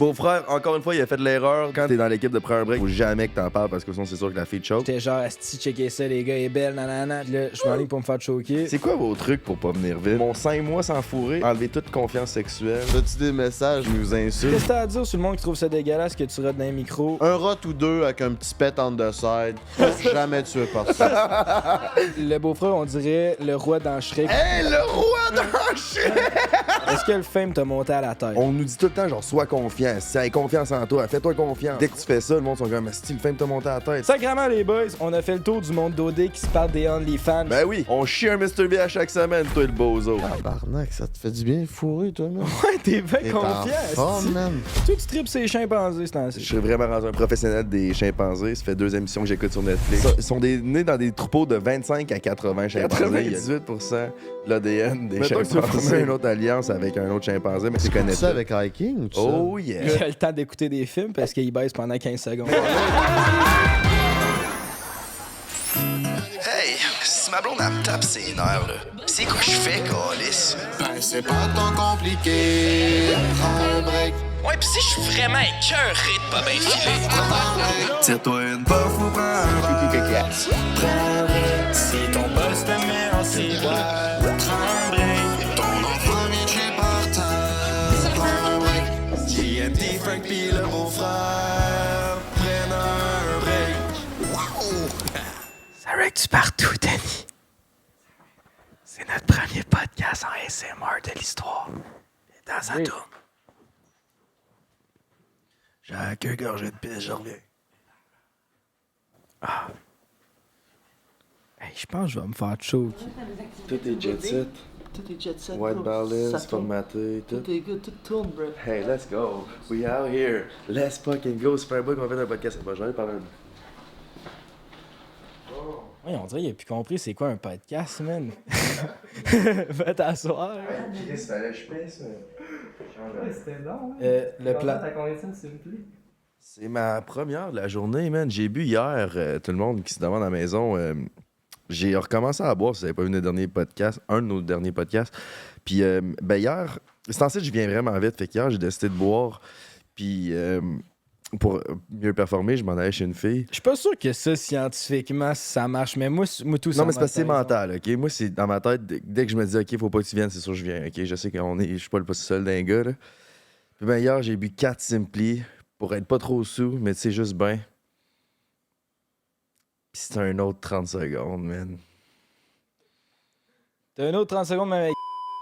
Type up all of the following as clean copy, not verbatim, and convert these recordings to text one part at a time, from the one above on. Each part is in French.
Beau-frère, encore une fois, il a fait de l'erreur. Quand t'es dans l'équipe de Prends un break, faut jamais que t'en parles parce que sinon c'est sûr que la fille te choke. J'étais genre, asti, checker ça, les gars, elle est belle, nanana. Là, je m'enligne pour me faire choquer. C'est quoi vos trucs pour pas venir vite? Mon 5 mois sans fourrer, enlever toute confiance sexuelle. As-tu des messages qui nous insultent? Qu'est-ce que t'as à dire sur le monde qui trouve ça dégueulasse que tu rates dans les micros? Un rot ou deux avec un petit pet on the side. Jamais tué par ça. Le beau-frère, on dirait le roi dans Shrek. Hey, le roi dans Shrek! Est-ce que le fame t'a monté à la tête? On nous dit tout le temps, genre, sois confiant. Si t'as confiance en toi, fais-toi confiance. Dès que tu fais ça, le monde sont comme, si le fame t'a monté à la tête. Sacrément, les boys, on a fait le tour du monde d'OD qui se parle des OnlyFans. Ben oui, on chie un Mr. V à chaque semaine, toi le bozo. Tabarnak, ça te fait du bien fourrer, toi, man. Ouais, t'es bien T'es confiant. en forme, esti. man. Toi, tu tripes ces chimpanzés, ce Je temps-ci. suis vraiment rendu un professionnel des chimpanzés. Ça fait 2 émissions que j'écoute sur Netflix. Ils sont nés dans des troupeaux de 25 à 80 chimpanzés. Il y a 18% de l'ADN des Mettons que tu veux chimpanzés. former Une autre alliance avec un autre chimpanzé, mais tu connais ça ça. avec hiking ou tout Oh Il yeah. a le temps d'écouter des films parce qu'il baisse pendant 15 secondes. Hey, si ma blonde elle me tape ses nerfs, là, c'est quoi je fais, câlisse? Ben, c'est pas tant compliqué. Prends un break. Ouais, pis si je suis vraiment écœuré de pas bien filer. Tire-toi une puff ou prends un break. Prends un break. Si ton boss te met en ciboire, prends un break. Ton enfant vient de chez par terre. Prends un break. JMT, Frank pis le beau-frère prennent un break. Wow! Ça règle-tu partout, Danny? C'est notre premier podcast en ASMR de l'histoire. Dans sa tourne. J'ai la queue gorgée de pisse, je reviens. Hey, je pense que je vais me faire choke. Tout est jet set. Tout est jet set, White bro. balance, Ça tourne. formaté, tout. Tout est good, tout tourne, bro. Hey, let's go. We out here. Let's fucking go. C'est pas un bout qu'on fait un podcast. Moi, j'en ai parlé un. Oui, on dirait qu'il a plus compris c'est quoi un podcast, man. Va t'asseoir. Chris, fallait que je pisse, C'était long, le plan. C'est ma première de la journée, man. J'ai bu hier, tout le monde qui se demande à la maison. J'ai recommencé à boire, si vous n'avez pas vu notre dernier podcast, un de nos derniers podcasts. Puis, ben hier, c'est en fait, je viens vraiment vite. Fait qu'hier, j'ai décidé de boire. Puis, pour mieux performer, je m'en allais chez une fille. Je suis pas sûr que ça, scientifiquement, ça marche, mais moi tout ça. Non, mais c'est parce que c'est mental, OK? Moi, c'est dans ma tête, dès que je me dis, OK, faut pas que tu viennes, c'est sûr que je viens, OK? Je sais que je suis pas le seul d'un gars, là. Puis ben hier, j'ai bu 4 Simply pour être pas trop sous, mais tu sais, juste ben. Puis c'était un autre 30 secondes, man. T'as un autre 30 secondes, même avec.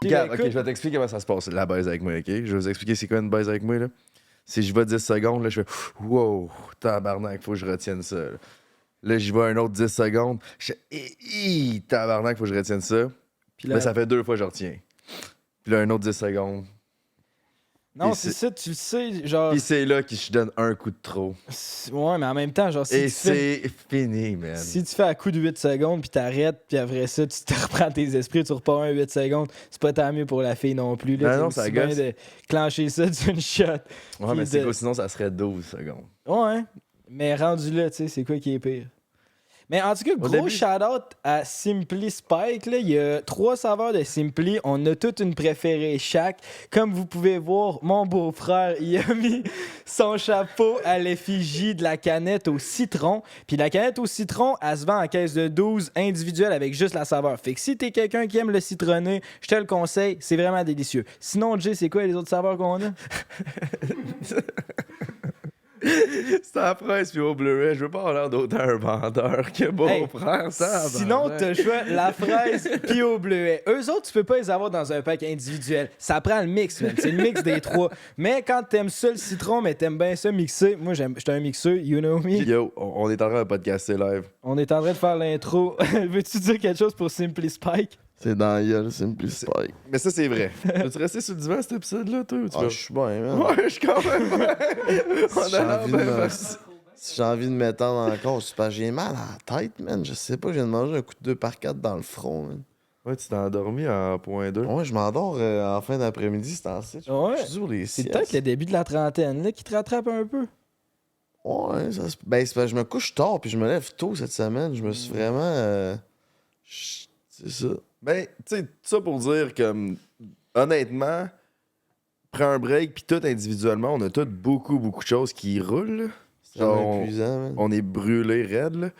Regarde, OK, Écoute, je vais t'expliquer comment ça se passe, la baise avec moi, OK? Je vais vous expliquer c'est quoi une baise avec moi, là. Si je vais 10 secondes, là, je fais « Wow, tabarnak, faut que je retienne ça. » Là, j'y vais un autre 10 secondes. Je fais « Tabarnak, faut que je retienne ça. » Puis Là, ça fait 2 fois que je retiens. Puis là, un autre 10 secondes. Non, Et c'est ça, tu le sais, genre. Puis c'est là que je donne un coup de trop. Ouais, mais en même temps, genre, si Et tu fais. c'est fini, man. Si tu fais à coup de 8 secondes, puis t'arrêtes, puis après ça, tu te reprends tes esprits, tu repars un 8 secondes, c'est pas tant mieux pour la fille non plus. Là, Non, c'est ça aussi bien gosse. de clencher ça d'une shot. Ouais, mais Puis c'est de- quoi? Sinon, ça serait 12 secondes. Ouais, mais rendu là, tu sais, c'est quoi qui est pire? Mais en tout cas, gros début- shout-out à Simply Spike. Là. Il y a 3 saveurs de Simply. On a toute une préférée chaque. Comme vous pouvez voir, mon beau-frère, il a mis son chapeau à l'effigie de la canette au citron. Puis la canette au citron, elle se vend en caisse de 12 individuelle avec juste la saveur. Fait que si t'es quelqu'un qui aime le citronné, je te le conseille. C'est vraiment délicieux. Sinon, Jay, c'est quoi les autres saveurs qu'on a? C'est la presse puis au Blu-ray. Je veux pas avoir l'air d'autant un vendeur que beau-frère, ça. Sinon, t'as le choix la fraise puis au bleuet. Eux autres, tu peux pas les avoir dans un pack individuel. Ça prend le mix, man. C'est le mix des 3. Mais quand t'aimes ça le citron, mais t'aimes bien ça mixer, moi, j'étais un mixeur, you know me. Yo, on est en train de podcaster live. On est en train de faire l'intro. Veux-tu dire quelque chose pour Simply Spike? C'est dans la gueule, Simply Spike. Mais ça, c'est vrai. Veux-tu rester sur le divan, cet épisode-là, toi? Ou tu Ah, vas- je suis bien, man. Ouais, je suis quand même. On Si j'ai a l'air envie de bien me- farci. Si j'ai envie de m'étendre encore, c'est parce que j'ai mal à la tête, man. Je sais pas, je viens de manger un coup de 2x4 dans le front, man. Ouais, tu t'es endormi en point 2. Ouais, je m'endors en fin d'après-midi, c'est ainsi. Ouais. Je suis sur les C'est siestes. peut-être le début de la trentaine là, qui te rattrape un peu. Ouais, ben, c'est parce que je me couche tard puis je me lève tôt cette semaine. Je me suis vraiment. C'est ça. Ben, tu sais, tout ça pour dire que, honnêtement, prend un break, puis tout individuellement, on a tout beaucoup de choses qui roulent. C'est Genre, épuisant, man. on est brûlé raide, là.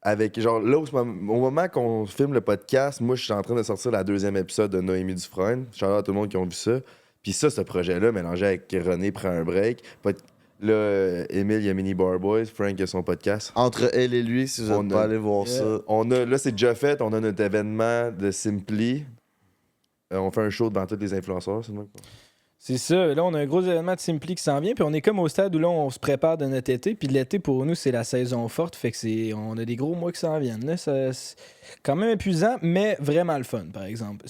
Avec, genre, là, au moment qu'on filme le podcast, moi, je suis en train de sortir la 2e épisode de Noémie Dufresne. Shout out à tout le monde qui ont vu ça. Puis ça, ce projet-là, mélangé avec René prend un break. Là, Émile, il y a Mini Bar Boys. Frank a son podcast. Entre elle et lui, si vous On n'êtes a- pas allé voir ça. Là, c'est déjà fait. On a notre événement de Simply. On fait un show devant tous les influenceurs, c'est moi. C'est ça. Là, on a un gros événement de Simply qui s'en vient. Puis on est comme au stade où là, on se prépare de notre été. Puis l'été, pour nous, c'est la saison forte. Fait que on a des gros mois qui s'en viennent. Là, c'est quand même épuisant, mais vraiment le fun, par exemple.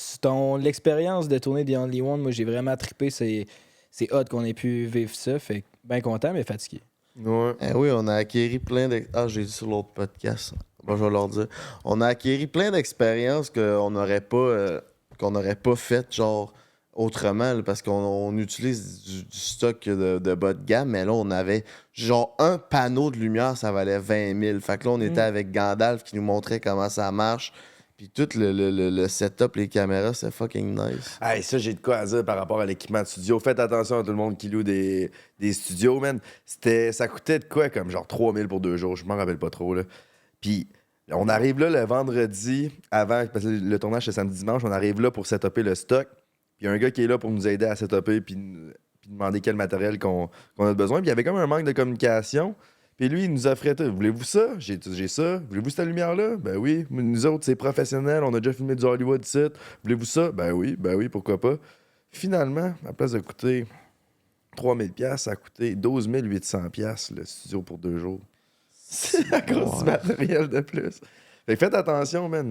L'expérience de tourner The Only One, moi, j'ai vraiment trippé. C'est hot qu'on ait pu vivre ça. Fait que bien content, mais fatigué. Ouais. Eh oui, on a acquéri plein j'ai dit sur l'autre podcast. Bon, je vais leur dire. On a acquéri plein d'expériences qu'on n'aurait pas faites, genre, autrement, là, parce qu'on utilise du stock de bas de gamme, mais là, on avait, genre, un panneau de lumière, ça valait 20 000. Fait que là, on était avec Gandalf qui nous montrait comment ça marche. Puis tout le setup, les caméras, c'est fucking nice. Hey, ça, j'ai de quoi à dire par rapport à l'équipement de studio. Faites attention à tout le monde qui loue des studios, man. Ça coûtait de quoi, comme genre 3 000 pour 2 jours. Je m'en rappelle pas trop, là. Puis on arrive là le vendredi avant, parce que le tournage c'est samedi-dimanche, on arrive là pour setuper le stock. Puis il y a un gars qui est là pour nous aider à setuper puis demander quel matériel qu'on a besoin. Puis il y avait comme un manque de communication. Puis lui, il nous offrait tout. Voulez-vous ça? J'ai ça. Voulez-vous cette lumière-là? Ben oui. Nous autres, c'est professionnel. On a déjà filmé du Hollywood site. Voulez-vous ça? Ben oui, pourquoi pas. Finalement, à la place de coûter 3 000$, ça a coûté 12 800$ le studio pour 2 jours. C'est à cause du matériel de plus. Fait que faites attention, man.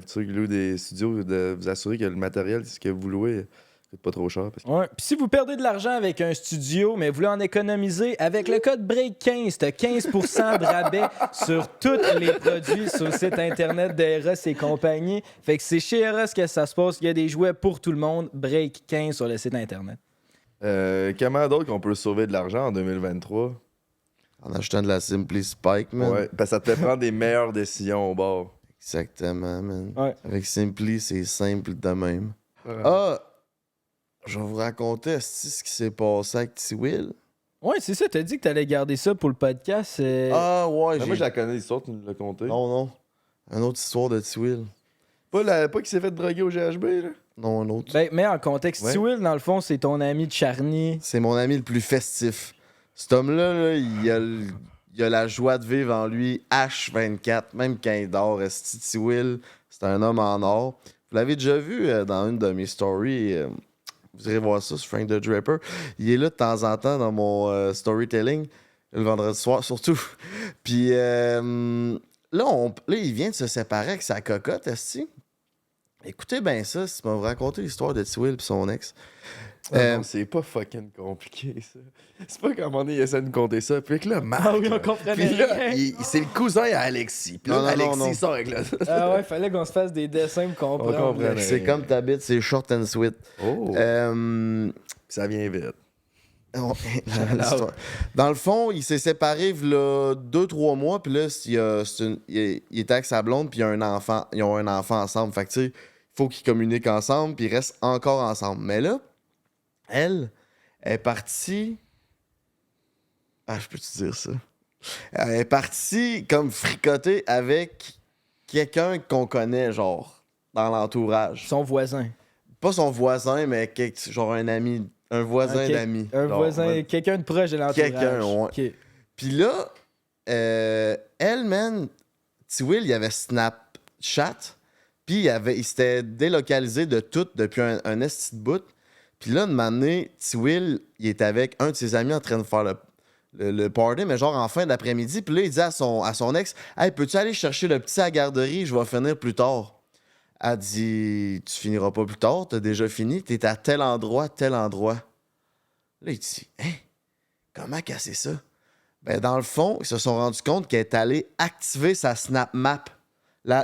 Ceux qui louent des studios, de vous assurer que le matériel, ce que vous louez, coûte pas trop cher. Parce que... Ouais. Puis si vous perdez de l'argent avec un studio, mais vous voulez en économiser, avec le code BREAK15, t'as 15% de rabais sur tous les produits sur le site internet d'Eros et compagnie. Fait que c'est chez Eros que ça se passe. Il y a des jouets pour tout le monde. BREAK15 sur le site internet. Comment d'autres qu'on peut sauver de l'argent en 2023? En achetant de la Simply Spike, man. Ouais, parce que ça te fait prendre des meilleures décisions au bord. Exactement, man. Ouais. Avec Simply, c'est simple de même. Ah! Je vais vous raconter esti, ce qui s'est passé avec T-Will. Ouais, c'est ça. T'as dit que t'allais garder ça pour le podcast. Ah ouais, Moi, je la connais, l'histoire, tu nous l'as conté. Non. Une autre histoire de T-Will. Pas qu'il s'est fait droguer au GHB, là? Non, un autre. Ben, mais en contexte, Ouais. T-Will, dans le fond, c'est ton ami de Charny. C'est mon ami le plus festif. Cet homme-là, là, il a la joie de vivre en lui H24, même quand il dort. Esti T-Will, c'est un homme en or. Vous l'avez déjà vu dans une de mes stories. Vous irez voir ça sur Frank the Draper. Il est là de temps en temps dans mon storytelling, le vendredi soir surtout. Puis là, il vient de se séparer avec sa cocotte, esti. Écoutez bien ça, si tu m'as raconté l'histoire de T-Will et son ex. Non, c'est pas fucking compliqué, ça. C'est pas comme on est, il essaie de nous compter ça. Puis que là, Marc, Ah oui, on comprenait puis là, rien. c'est le cousin à Alexis. Puis là, Non, Alexis non. sort avec la... Ah ouais, fallait qu'on se fasse des dessins pour comprendre. On comprend. C'est comme t'habites, c'est short and sweet. Oh, ça vient vite. L'histoire. Dans le fond, il s'est séparé il y a 2-3 mois, puis là, il était avec sa blonde, puis il y a un enfant. Ils ont un enfant ensemble. Fait que, tu sais, il faut qu'ils communiquent ensemble, puis ils restent encore ensemble. Mais là, elle est partie. Ah, je peux te dire ça? Elle est partie comme fricoter avec quelqu'un qu'on connaît, genre, dans l'entourage. Son voisin. Pas son voisin, mais genre un ami. Un voisin Ok. d'amis. Un Genre, voisin, ouais. quelqu'un de proche de l'entourage. Quelqu'un, ouais. Ok. Puis là, elle, man, T-Will, il avait Snapchat, puis il s'était délocalisé de tout depuis un esti de bout. Puis là, une matinée, T-Will, il est avec un de ses amis en train de faire le party, mais genre en fin d'après-midi. Puis là, il dit à son ex, « Hey, peux-tu aller chercher le petit à la garderie? Je vais finir plus tard. » Elle dit, « Tu finiras pas plus tard, t'as déjà fini, t'es à tel endroit, tel endroit. » Là, il dit, « Hein? Comment casser ça? » Ben, dans le fond, ils se sont rendus compte qu'elle est allée activer sa Snap Map.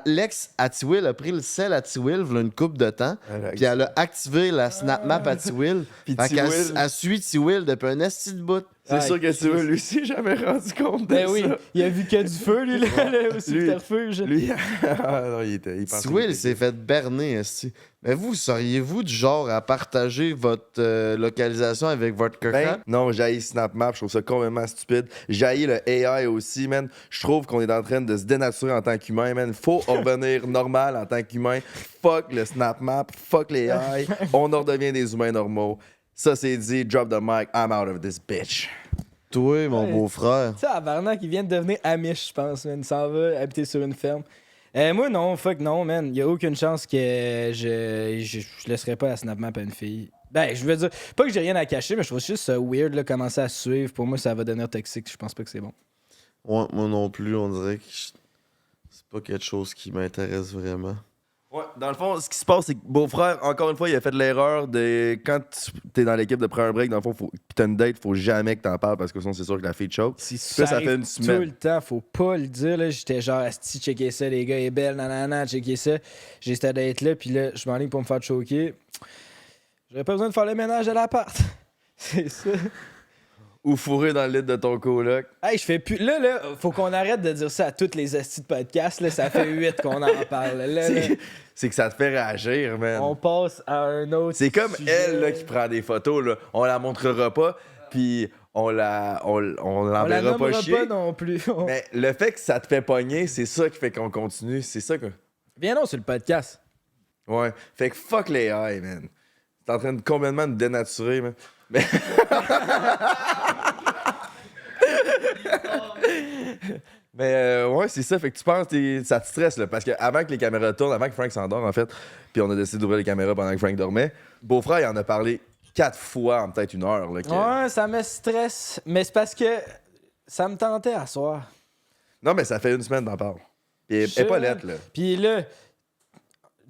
L'ex à T-Will a pris le sel à T-Will il y a une couple de temps, puis elle a activé la Snap Map à T-Will. Puis Fait qu'elle T-Will- elle suit T-Will depuis un esti de bout. C'est Ah, sûr que tu veux, lui s'est jamais rendu compte de Ben oui, ça. il a vu que du feu, lui, là, au subterfuge. Lui, ah non, il pensait Swill qu'il s'est fait berner, esti. Mais vous, seriez-vous du genre à partager votre localisation avec votre Ben, coca? non, j'haïs SnapMap, je trouve ça complètement stupide. J'haïs le AI aussi, man. Je trouve qu'on est en train de se dénaturer en tant qu'humain, man. Faut revenir normal en tant qu'humain. Fuck le SnapMap, fuck les AI. On en redevient des humains normaux. Ça, c'est dit, drop the mic, I'm out of this bitch. Toi, mon Ouais. beau-frère. Tu sais, Abarnak, il vient de devenir Amish, je pense, man. Il s'en va habiter sur une ferme. Moi, non, fuck non, man. Il y a aucune chance que je laisserais pas la SnapMap à une fille. Ben, je veux dire, pas que j'ai rien à cacher, mais je trouve juste ça weird, là, commencer à suivre. Pour moi, ça va devenir toxique. Je pense pas que c'est bon. Ouais, moi non plus, on dirait que c'est pas quelque chose qui m'intéresse vraiment. Ouais, dans le fond, ce qui se passe, c'est que Beau-frère, encore une fois, il a fait l'erreur de quand t'es dans l'équipe de prendre un break, dans le fond, pis t'as une date, faut jamais que t'en parles parce que sinon, c'est sûr que la fille te choke. Si ça ça fait arrive une semaine. tout le temps, faut pas le dire. Là. J'étais genre, asti, checker ça, les gars, il est belle, nanana, checker ça. J'ai cette date-là, puis là, je m'enligne pour me faire choquer. J'aurais pas besoin de faire le ménage à l'appart. C'est ça. Ou fourré dans le lit de ton coloc. Hey, je fais plus. Là, faut qu'on arrête de dire ça à toutes les astis de podcast. Là, ça fait 8 qu'on en parle. Là, C'est que ça te fait réagir, man. on passe à un autre. C'est comme sujet. elle là, qui prend des photos, là. On la montrera pas, puis on On la l'enverra pas nommera chier. pas non plus. Mais le fait que ça te fait pogner, c'est ça qui fait qu'on continue. C'est ça que. Viens non sur le podcast. Ouais. Fait que fuck les AI, man. T'es en train de complètement de dénaturer, man. Mais ouais, c'est ça. Fait que tu penses, ça te stresse, là. Parce que avant que les caméras tournent, avant que Frank s'endort, en fait, puis on a décidé d'ouvrir les caméras pendant que Frank dormait, Beau-frère, il en a parlé 4 fois en peut-être 1 heure. Là, Ouais, ça me stresse. Mais c'est parce que ça me tentait à soir. Non, mais ça fait 1 semaine d'en parle. Puis elle est pas lettre, là. Puis là,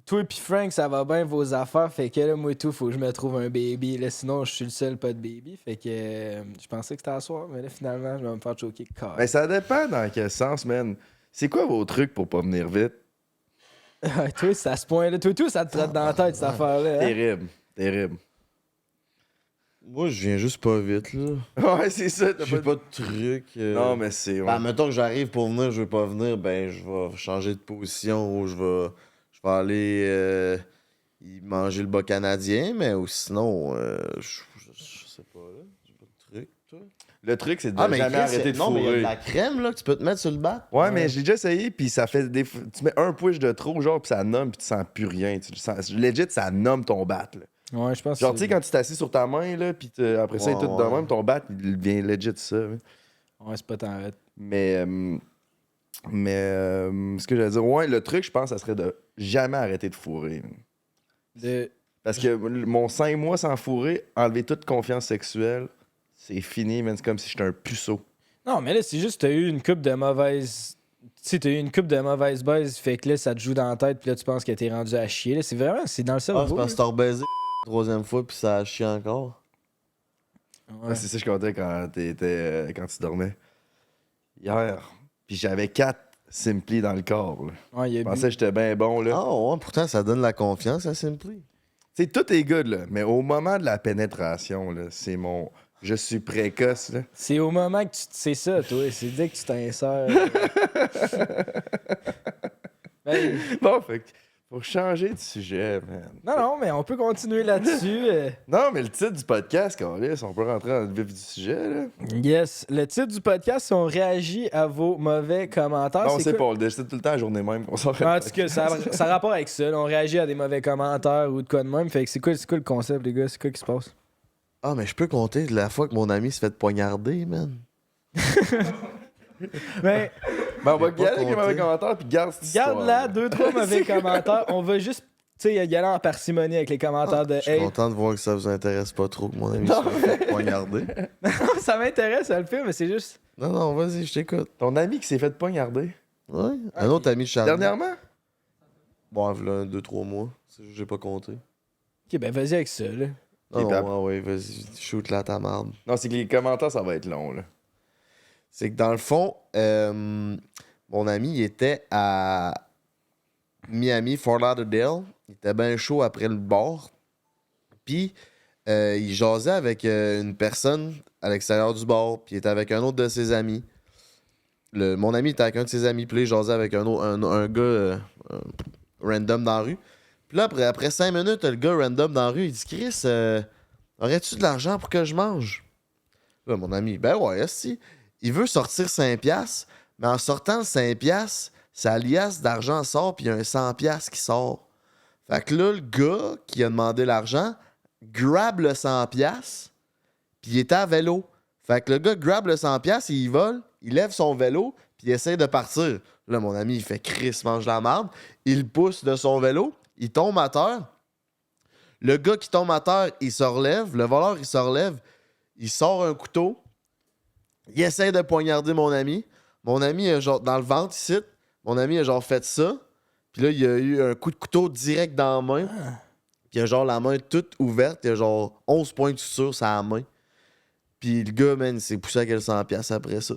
toi et Frank, ça va bien vos affaires. Fait que là, moi et tout, faut que je me trouve un baby. Là, sinon, je suis le seul pas de baby. Fait que je pensais que c'était à soir. Mais là, finalement, je vais me faire choquer. Mais ça dépend dans quel sens, man. C'est quoi vos trucs pour pas venir vite? Toi, c'est à ce point-là. Toi, tout, ça te trotte dans la tête, cette affaire-là. Hein? Terrible. Terrible. Moi, je viens juste pas vite, là. Ouais, c'est ça. T'as J'ai pas... pas de truc. Non, mais c'est... ouais. Ben, mettons que j'arrive pour venir, je veux pas venir, ben, je vais changer de position ou je vais aller y manger le bas canadien, mais ou sinon, je sais pas, là. J'ai pas de truc, toi. Le truc, c'est de Ah, mais jamais Chris, arrêter de non, mais il y a de fourrer. la crème, là, que tu peux te mettre sur le bat. Ouais, mais j'ai déjà essayé, puis ça fait des... Tu mets un push de trop, genre, puis ça nomme, puis tu sens plus rien. Tu sens... Legit, ça nomme ton bat, là. Ouais, je pense Genre, tu sais, quand tu t'assis sur ta main, là, puis après ça, il est tout de Ouais. même, ton bat, il devient legit ça. hein. Ouais, c'est pas tant vrai. Mais ce que j'allais dire, ouais, le truc, je pense, ça serait de jamais arrêter de fourrer. Parce que mon 5 mois sans fourrer, enlever toute confiance sexuelle, c'est fini, man. C'est comme si j'étais un puceau. Non, mais là, c'est juste que t'as eu une coupe de mauvaise. Tu sais, t'as eu une coupe de mauvaise baise, fait que là, ça te joue dans la tête, puis là, tu penses que t'es rendu à chier. Là, c'est vraiment, c'est dans le Ah, cerveau. c'est parce que t'as rebaisé la 3e fois, puis ça a chié encore. là. Ouais, c'est ça que je comptais quand tu dormais. Hier. Puis j'avais 4 Simply dans le corps. Là. Ouais, il y a Je pensais que j'étais bien bon, là. Ah, ouais, pourtant, ça donne la confiance à Simply. Tu sais, tout est good, là. Mais au moment de la pénétration, là, c'est mon... Je suis précoce, là. C'est au moment que tu. C'est ça, toi. C'est dès que tu t'insères. Ben, Bon, fait que faut changer de sujet, man. non, mais on peut continuer là-dessus. Non, mais le titre du podcast, Carlis, on peut rentrer dans le vif du sujet, là. Yes. Le titre du podcast, c'est on réagit à vos mauvais commentaires. Non, C'est c'est quoi? pas, on le décide tout le temps la journée même qu'on s'en En tout cas, ça a rapport avec ça. là. On réagit à des mauvais commentaires ou de quoi de même. Fait que c'est quoi le concept, les gars? C'est quoi qui se passe? Ah, mais je peux compter la fois que mon ami se fait poignarder, man. Ben, Ben, on va J'ai pas y aller avec les compté. mauvais commentaires, puis garde cette garde là, histoire, 2-3 mauvais commentaires. On va juste, tu sais, y aller en parcimonie avec les commentaires de Je suis hey. content de voir que ça vous intéresse pas trop que mon ami se fait poignarder. Ça m'intéresse à le faire, mais c'est juste. Non, non, vas-y, je t'écoute. Ton ami qui s'est fait poignarder. Ouais. Un autre ami de Charles. Dernièrement? Bon, voilà, 2-3 mois. C'est juste que j'ai pas compté. Ok, ben vas-y avec ça, là. Non, Pap. non, ouais, vas-y, shoot là ta marde. Non, c'est que les commentaires, ça va être long, là. C'est que dans le fond, mon ami, il était à Miami, Fort Lauderdale. Il était bien chaud après le bar. Puis, il jasait avec une personne à l'extérieur du bar, puis il était avec un autre de ses amis. Mon ami était avec un de ses amis, puis là, il jasait avec un gars random dans la rue. Puis là, après 5 minutes, le gars random dans la rue, il dit « Chris, aurais-tu de l'argent pour que je mange? » Là, mon ami, ben ouais, si. Il veut sortir 5$, mais en sortant le 5$, sa liasse d'argent sort, puis il y a un 100$ qui sort. Fait que là, le gars qui a demandé l'argent grab le 100$, puis il était à vélo. Fait que le gars grab le 100$, il vole, il lève son vélo, puis il essaie de partir. Là, mon ami, il fait Chris, mange la marde. Il pousse de son vélo, il tombe à terre. Le gars qui tombe à terre, il se relève. Le voleur, il se relève. Il sort un couteau. Il essaie de poignarder mon ami. Mon ami, genre, dans le ventre, ici. Mon ami a genre fait ça. Puis là, il a eu un coup de couteau direct dans la main. Puis il a genre la main toute ouverte. Il a genre 11 points de suture sur la main. Puis le gars, man, il s'est poussé à quel 100$ après ça.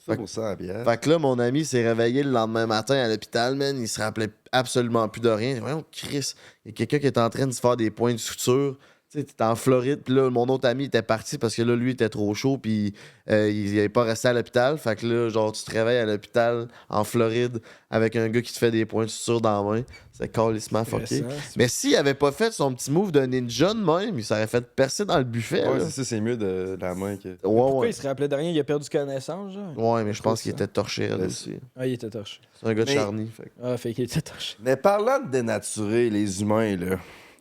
Ça pour 100$. Fait que là, mon ami s'est réveillé le lendemain matin à l'hôpital, man. Il se rappelait absolument plus de rien. Voyons, Chris, il y a quelqu'un qui est en train de se faire des points de suture. Tu sais, t'étais en Floride, puis là, mon autre ami était parti parce que là, lui, il était trop chaud, puis il n'est pas resté à l'hôpital. Fait que là, genre, tu te réveilles à l'hôpital en Floride avec un gars qui te fait des points de suture dans la main. C'est calissement fucké. Mais s'il avait pas fait son petit move de ninja de même, il s'aurait fait percer dans le buffet. Ouais, là. c'est ça, c'est mieux de la main que. Pourquoi Ouais, il se rappelait de rien? Il a perdu connaissance, genre? ouais, mais je pense qu'il était torché là Ouais. aussi. Ah, il était torché. C'est un gars de Mais- Charny. Fait que- Ah, fait qu'il était torché. Mais parlant de dénaturer les humains, là,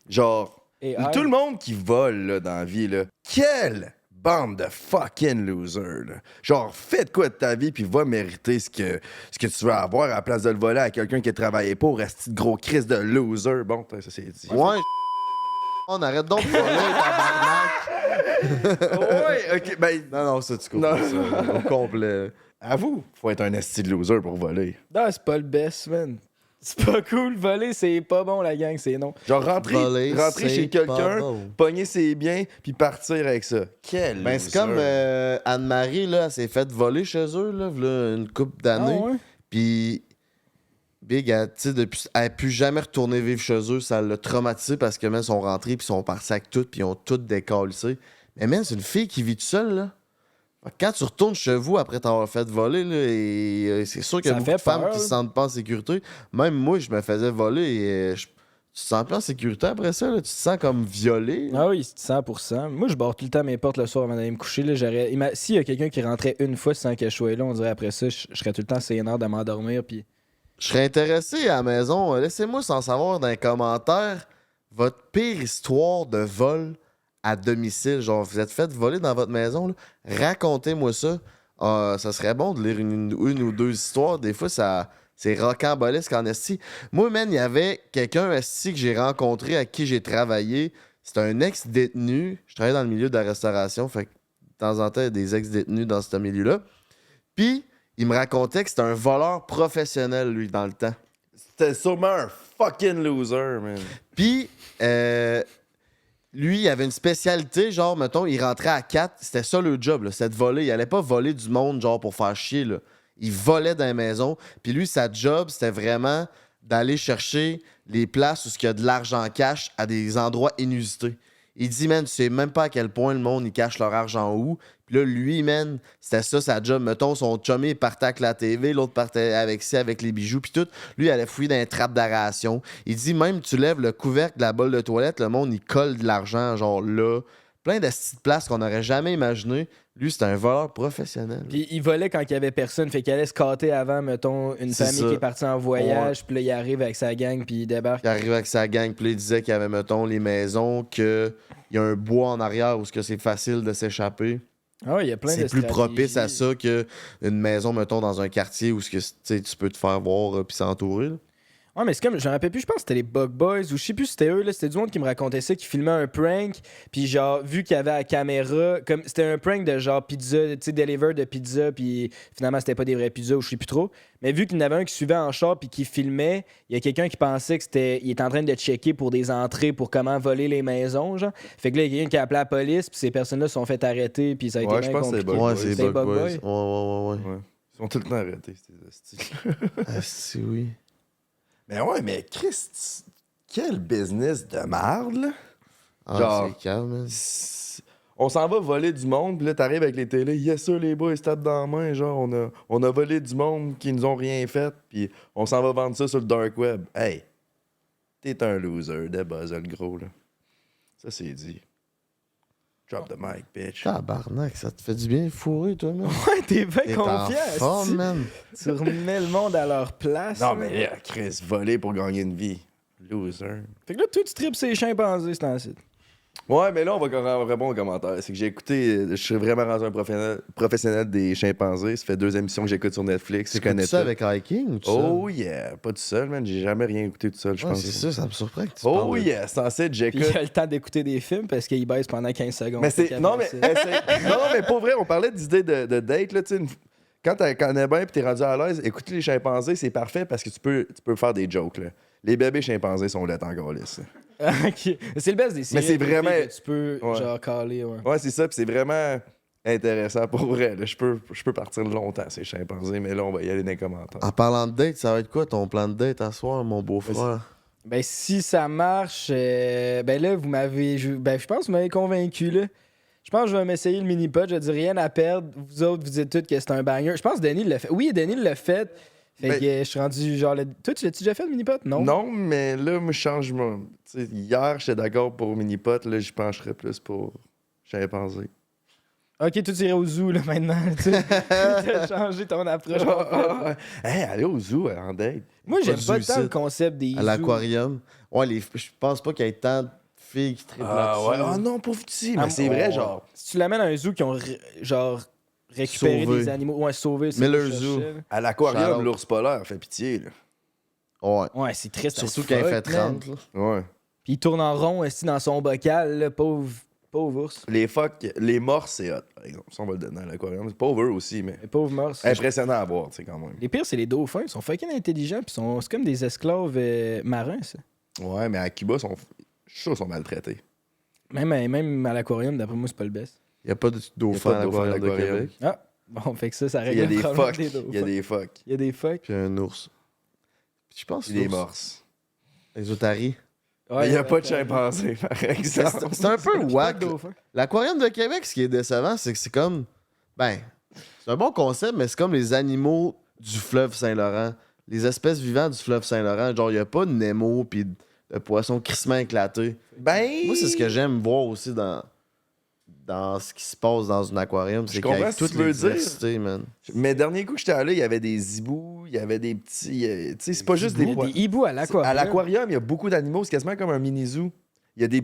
genre, Et tout le monde qui vole là, dans la vie, là, quelle bande de fucking losers, là. Genre, fais de quoi de ta vie, puis va mériter ce que tu veux avoir à la place de le voler à quelqu'un qui a travaillé pour, rester de gros crise de loser. Bon, ça c'est dit. Ouais, on arrête donc de voler, tabarnak. Ouais, ok, ben, Non, ça, tu Non. comprends ça. Au complet. à vous, faut être un esti de loser pour voler. Non, c'est pas le best, man. C'est pas cool. Voler, c'est pas bon, la gang, c'est non. Genre, rentrer Voler, chez c'est quelqu'un, pas bon. pogner ses biens, puis partir avec ça. Quel Ben, c'est comme Anne-Marie, là, elle s'est faite voler chez eux, là, v'là une couple d'années. Ah, ouais? Puis, Big, elle, tu sais, depuis, elle a pu jamais retourner vivre chez eux. Ça l'a traumatisé parce que, man, ils sont rentrés, puis ils sont partis avec tout, puis ils ont tout décalissé. Mais, man, c'est une fille qui vit toute seule, là. Fait que quand tu retournes chez vous après t'avoir fait voler, là, et c'est sûr qu'il y a Ça beaucoup fait de femmes peur, qui là. se sentent pas en sécurité. Même moi, je me faisais voler et tu te sens plus en sécurité après ça, là. Tu te sens comme violé. là. Ah oui, 100%. Moi, je barre tout le temps mes portes le soir avant d'aller me coucher. Là, s'il y a quelqu'un qui rentrait une fois sans que je sois là, on dirait après ça, je serais tout le temps sénère de m'endormir. Puis... Je serais intéressé à la maison. Laissez-moi sans savoir dans les commentaires votre pire histoire de vol à domicile. Genre, vous êtes fait voler dans votre maison. Là. Racontez-moi ça. Ça serait bon de lire une ou deux histoires. Des fois, c'est rocambolesque en esti. Moi, man, il y avait quelqu'un esti que j'ai rencontré, à qui j'ai travaillé. C'était un ex-détenu. Je travaillais dans le milieu de la restauration. Fait que de temps en temps, il y a des ex-détenus dans ce milieu-là. Puis, il me racontait que c'était un voleur professionnel, lui, dans le temps. C'était sûrement un fucking loser, man. Puis, lui, il avait une spécialité, genre, mettons, il rentrait à 4, c'était ça le job, là, c'était de voler. Il allait pas voler du monde, genre, pour faire chier, là. Il volait dans les maisons. Puis lui, sa job, c'était vraiment d'aller chercher les places où il y a de l'argent cash à des endroits inusités. Il dit, man, tu sais même pas à quel point le monde, ils cachent leur argent où. Puis là, lui, man, c'était ça sa job. Mettons, son chummy il partait avec la TV, l'autre partait avec les bijoux, puis tout. Lui, il allait fouiller dans les trappes d'aération. Il dit, même, tu lèves le couvercle de la bolle de toilette, le monde, il colle de l'argent, genre là. Plein de petites places qu'on n'aurait jamais imaginé. Lui, c'était un voleur professionnel. Puis il volait quand il y avait personne. Fait qu'il allait scatter avant, mettons, une C'est famille ça. qui est partie en voyage. Puis là, il arrive avec sa gang, puis il débarque. Il arrive avec sa gang, puis là, il disait qu'il y avait, mettons, les maisons, qu'il y a un bois en arrière où c'est facile de s'échapper. Ah ouais, il y a plein de C'est plus stratégies. propice à ça qu'une maison, mettons, dans un quartier où tu peux te faire voir puis s'entourer. là. Ouais, mais c'est comme, je me rappelle plus, je pense que c'était les Bug Boys, ou je sais plus si c'était eux, là, c'était du monde qui me racontait ça, qui filmait un prank, puis genre, vu qu'il y avait la caméra, comme c'était un prank de genre pizza, tu sais, deliver de pizza, puis finalement c'était pas des vraies pizzas, ou je sais plus trop, mais vu qu'il y en avait un qui suivait en char, puis qui filmait, il y a quelqu'un qui pensait que il était en train de checker pour des entrées, pour comment voler les maisons, genre. Fait que là, il y a quelqu'un qui a appelé la police, puis ces personnes-là se sont fait arrêter, puis ça a été Ouais, bien je pense que c'est compliqué. Bug Boys. Ouais, c'est C'est Bug Bug Boys. Boy. Ouais. Ouais. Ils sont tout le temps arrêtés, ces hosties. Ah, si, oui. Mais ouais, mais Christ, quel business de merde, là. Ah, Genre- c'est calme, man. On s'en va voler du monde, puis là, t'arrives avec les télés. Yes, sir, les boys, ils se tapent dans la main. Genre, on a volé du monde qui nous ont rien fait, puis on s'en va vendre ça sur le dark web. Hey, t'es un loser de buzz, le gros, là. Ça, c'est dit. Drop the mic, bitch. Tabarnak, ça te fait du bien fourrer, toi, man. Ouais, t'es bien T'es en confiant. forme, esti. man. Tu remets le monde à leur place. Non, là. mais là, Chris, voler pour gagner une vie. Loser. Fait que là, toi, tu tripes ces chimpanzés, c'est ainsi. Ouais, mais là, on va répondre aux commentaires. C'est que j'ai écouté, je suis vraiment rendu un professionnel des chimpanzés. Ça fait 2 émissions que j'écoute sur Netflix. Je connais ça tout. avec Hiking ou tout Oh yeah, pas tout seul, man. J'ai jamais rien écouté tout seul, je ça? Ouais, pense. c'est ça, ça me surprend que tu Oh parles de- yeah, c'est censé être Puis j'écoute. il a le temps d'écouter des films parce qu'il baisse pendant 15 secondes. Mais Fait c'est. Non, mais. qu'après ça- non, mais pour vrai, on parlait d'idées de date, là, tu sais. Quand tu connais bien et t'es rendu à l'aise, écouter les chimpanzés, c'est parfait parce que tu peux faire des jokes, là. Les bébés chimpanzés sont là encore lisse. Ok. C'est le best des séries. c'est avec des vraiment- filles que tu peux, Ouais. genre, caler, ouais. Ouais, c'est ça, puis c'est vraiment intéressant pour vrai. Là. Je peux partir longtemps, ces chimpanzés, mais là, on va y aller dans les commentaires. En parlant de date, ça va être quoi ton plan de date à soir, mon beau-frère? Ben, si ça marche, ben là, vous m'avez. Ben, je pense que vous m'avez convaincu, là. Je pense que je vais m'essayer le mini-pod. Je dis rien à perdre. Vous autres, vous dites tous que c'est un banger. Je pense que Denis l'a fait. Oui, Denis l'a fait. Fait Ben- que je suis rendu genre. Toi, tu l'as-tu déjà fait le mini-pod? Non. Non, mais là, moi, je change mon. Tu sais, hier, j'étais d'accord pour Minipot, là, je pencherais plus pour chimpanzé. Ok, toi, tu irais au zoo, là, maintenant. Tu as changé ton approche. Hey, aller au zoo en date. Moi, Pas j'aime de pas zoo tant le ici. concept des À zoos. l'aquarium. Ouais, je pense pas qu'il y ait tant de filles qui triplent là-dessus. Ah non, pauvre petit, mais Ah, c'est vrai, genre. Si tu l'amènes à un zoo qui ont, genre, récupéré Sauvé. des animaux. Ouais, sauvé. c'est Miller ce que je Zoo. cherchais, là. À l'aquarium, Shout-out. l'ours polaire fait pitié, là. Ouais. Ouais, c'est triste. Surtout as quand il fuck, fait man. 30. là. Ouais. Puis il tourne en rond aussi dans son bocal, là, pauvre ours. Les phoques, les morses, c'est hot, par exemple. Ça, on va le donner à l'aquarium. C'est pauvre eux aussi, mais Les pauvres morses. impressionnant à voir, tu sais, quand même. Les pires, c'est les dauphins. Ils sont fucking intelligents. Puis c'est comme des esclaves marins, ça. Ouais, mais à Cuba, je suis sûr qu'ils sont maltraités. Même à l'aquarium, d'après moi, c'est pas le best. Il n'y a pas de Il y a dauphin pas à de dauphin à l'aquarium de l'aquarium. Québec. Ah, bon, fait que ça Il règle y a le des problème phoques. des Il y a dauphins. des phoques. Il y a des phoques. Puis un ours. Je pense que Puis des l'ours. morses. Les otaries. Mais il n'y a pas de chimpanzé, par exemple. C'est un peu whack. de dauphin. L'aquarium de Québec, ce qui est décevant, c'est que c'est comme. Ben, c'est un bon concept, mais c'est comme les animaux du fleuve Saint-Laurent. Les espèces vivantes du fleuve Saint-Laurent. Genre, il n'y a pas de Nemo puis de poissons crissement éclatés. Ben. Moi, c'est ce que j'aime voir aussi dans ce qui se passe dans un aquarium. C'est qu'il y comprends a ce que toute tu veux dire. diversité, man. Mais dernier coup que j'étais allé, il y avait des hiboux, il y avait des petits. Tu sais, c'est pas juste Il y des a poissons. des hiboux à l'aquarium. À l'aquarium, il y a beaucoup d'animaux. C'est quasiment comme un mini-zoo. Il y a des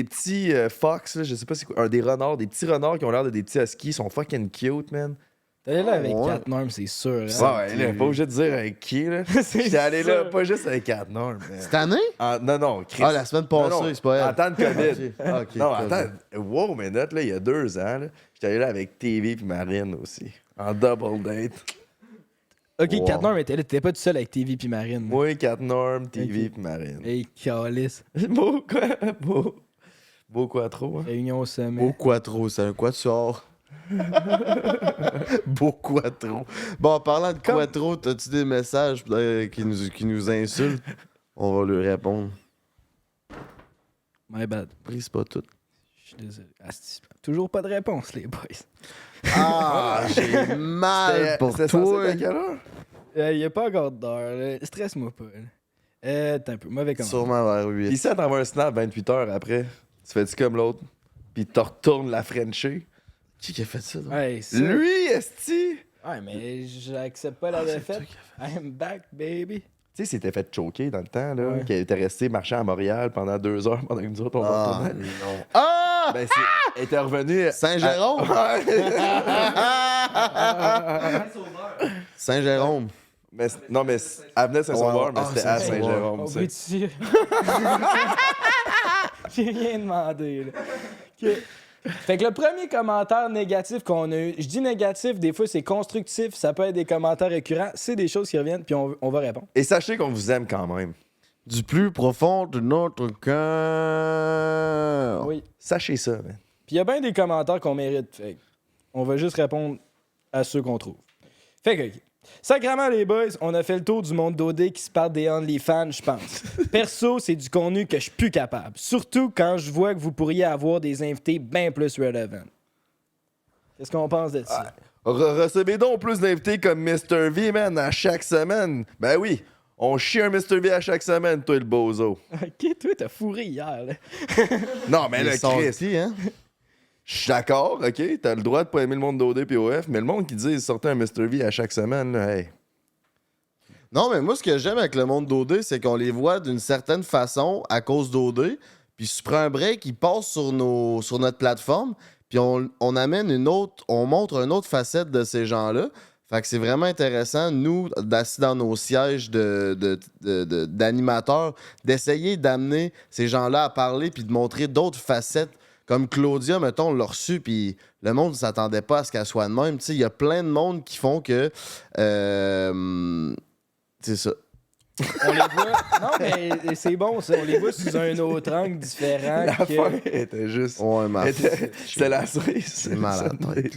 petits fox, là, je sais pas c'est quoi. Des renards, des petits renards qui ont l'air de des petits huskies. Ils sont fucking cute, man. T'es allé là avec Ouais. 4 normes, c'est sûr. hein. Ouais, là, pas obligé de dire avec qui, là. C'est J'étais allé là, sûr. pas juste avec 4 normes. mais- Cette année? Non, Chris. Ah, la semaine passée, Non, non, c'est pas elle. En temps de COVID. Ah, ok, Non, COVID. attends. Wow, minute, là, il y a 2 ans, là, j'étais allé là avec TV puis Marine aussi. En double date. Ok, Wow. 4 normes était là. T'étais pas tout seul avec TV puis Marine. Moi, 4 normes, TV Ok. puis Marine. Hey, calice. Beau quoi? Beau quoi trop, hein? Réunion au Beau sommet. quattro, c'est un quatuor. Beau quattro. Bon, en parlant de quattro, t'as-tu des messages qui nous insultent? On va lui répondre. My bad. Prise pas tout. Je suis désolé. Asti, toujours pas de réponse, les boys. Ah, j'ai mal pour C'était censé toi. être à quelle heure? Il y a pas encore d'heure. là. Stresse-moi pas. Là. T'es un peu mauvais comment. Sûrement vers 8. Puis ça, t'envoies un snap 28 heures après. Tu fais-tu comme l'autre? Puis tu retournes la Frenchie. Qui a fait ça? donc? Ouais, ça. Lui, esti! Ouais, mais j'accepte pas la défaite. I'm back, baby. Tu sais, s'était fait choquer dans le temps, là, Ouais. qu'il était resté marcher à Montréal pendant 2 heures pendant que nous autres, on Ah, retournait. non. Ah! Ben, elle était revenu. Saint-Jérôme? Saint-Jérôme. Mais, non, mais elle venait de Saint-Sauveur, Ouais, mais ah, c'était à Saint-Sauveur. Saint-Jérôme. On tu sais. veut tirer. J'ai rien demandé, là. Ok. Fait que le premier commentaire négatif qu'on a eu, je dis négatif, des fois c'est constructif, ça peut être des commentaires récurrents, c'est des choses qui reviennent, puis on va répondre. Et sachez qu'on vous aime quand même. Du plus profond de notre cœur. Oui. Sachez ça, man. Puis il y a bien des commentaires qu'on mérite, fait que on va juste répondre à ceux qu'on trouve. Fait que, ok. Sacrément, les boys, on a fait le tour du monde d'OD qui se parle des OnlyFans, je pense. Perso, c'est du contenu que je suis plus capable. Surtout quand je vois que vous pourriez avoir des invités bien plus relevant. Qu'est-ce qu'on pense de ça? Recevez donc plus d'invités comme Mr. V, man, à chaque semaine. Ben oui, on chie un Mr. V à chaque semaine, toi, le bozo. Ok, toi, t'as fourré hier, là. Non, mais Ils le sont Chris, petits, hein? je suis d'accord, OK, t'as le droit de pas aimer le monde d'OD puis OF, mais le monde qui dit sortez un Mr. V à chaque semaine, là, hey. Non, mais moi, ce que j'aime avec le monde d'OD, c'est qu'on les voit d'une certaine façon à cause d'OD. Puis si tu prends un break, ils passent sur notre plateforme. Puis on amène on montre une autre facette de ces gens-là. Fait que c'est vraiment intéressant, nous, d'assis dans nos sièges d'animateurs, d'essayer d'amener ces gens-là à parler puis de montrer d'autres facettes. Comme Claudia, mettons, on l'a reçu, puis le monde ne s'attendait pas à ce qu'elle soit de même. Tu sais, il y a plein de monde qui font que... c'est ça. On les voit. Non, mais c'est bon, ça. On les voit sous un autre angle différent. La que... fin était juste... Ouais, ma C'était la cerise. C'est mal à la tête.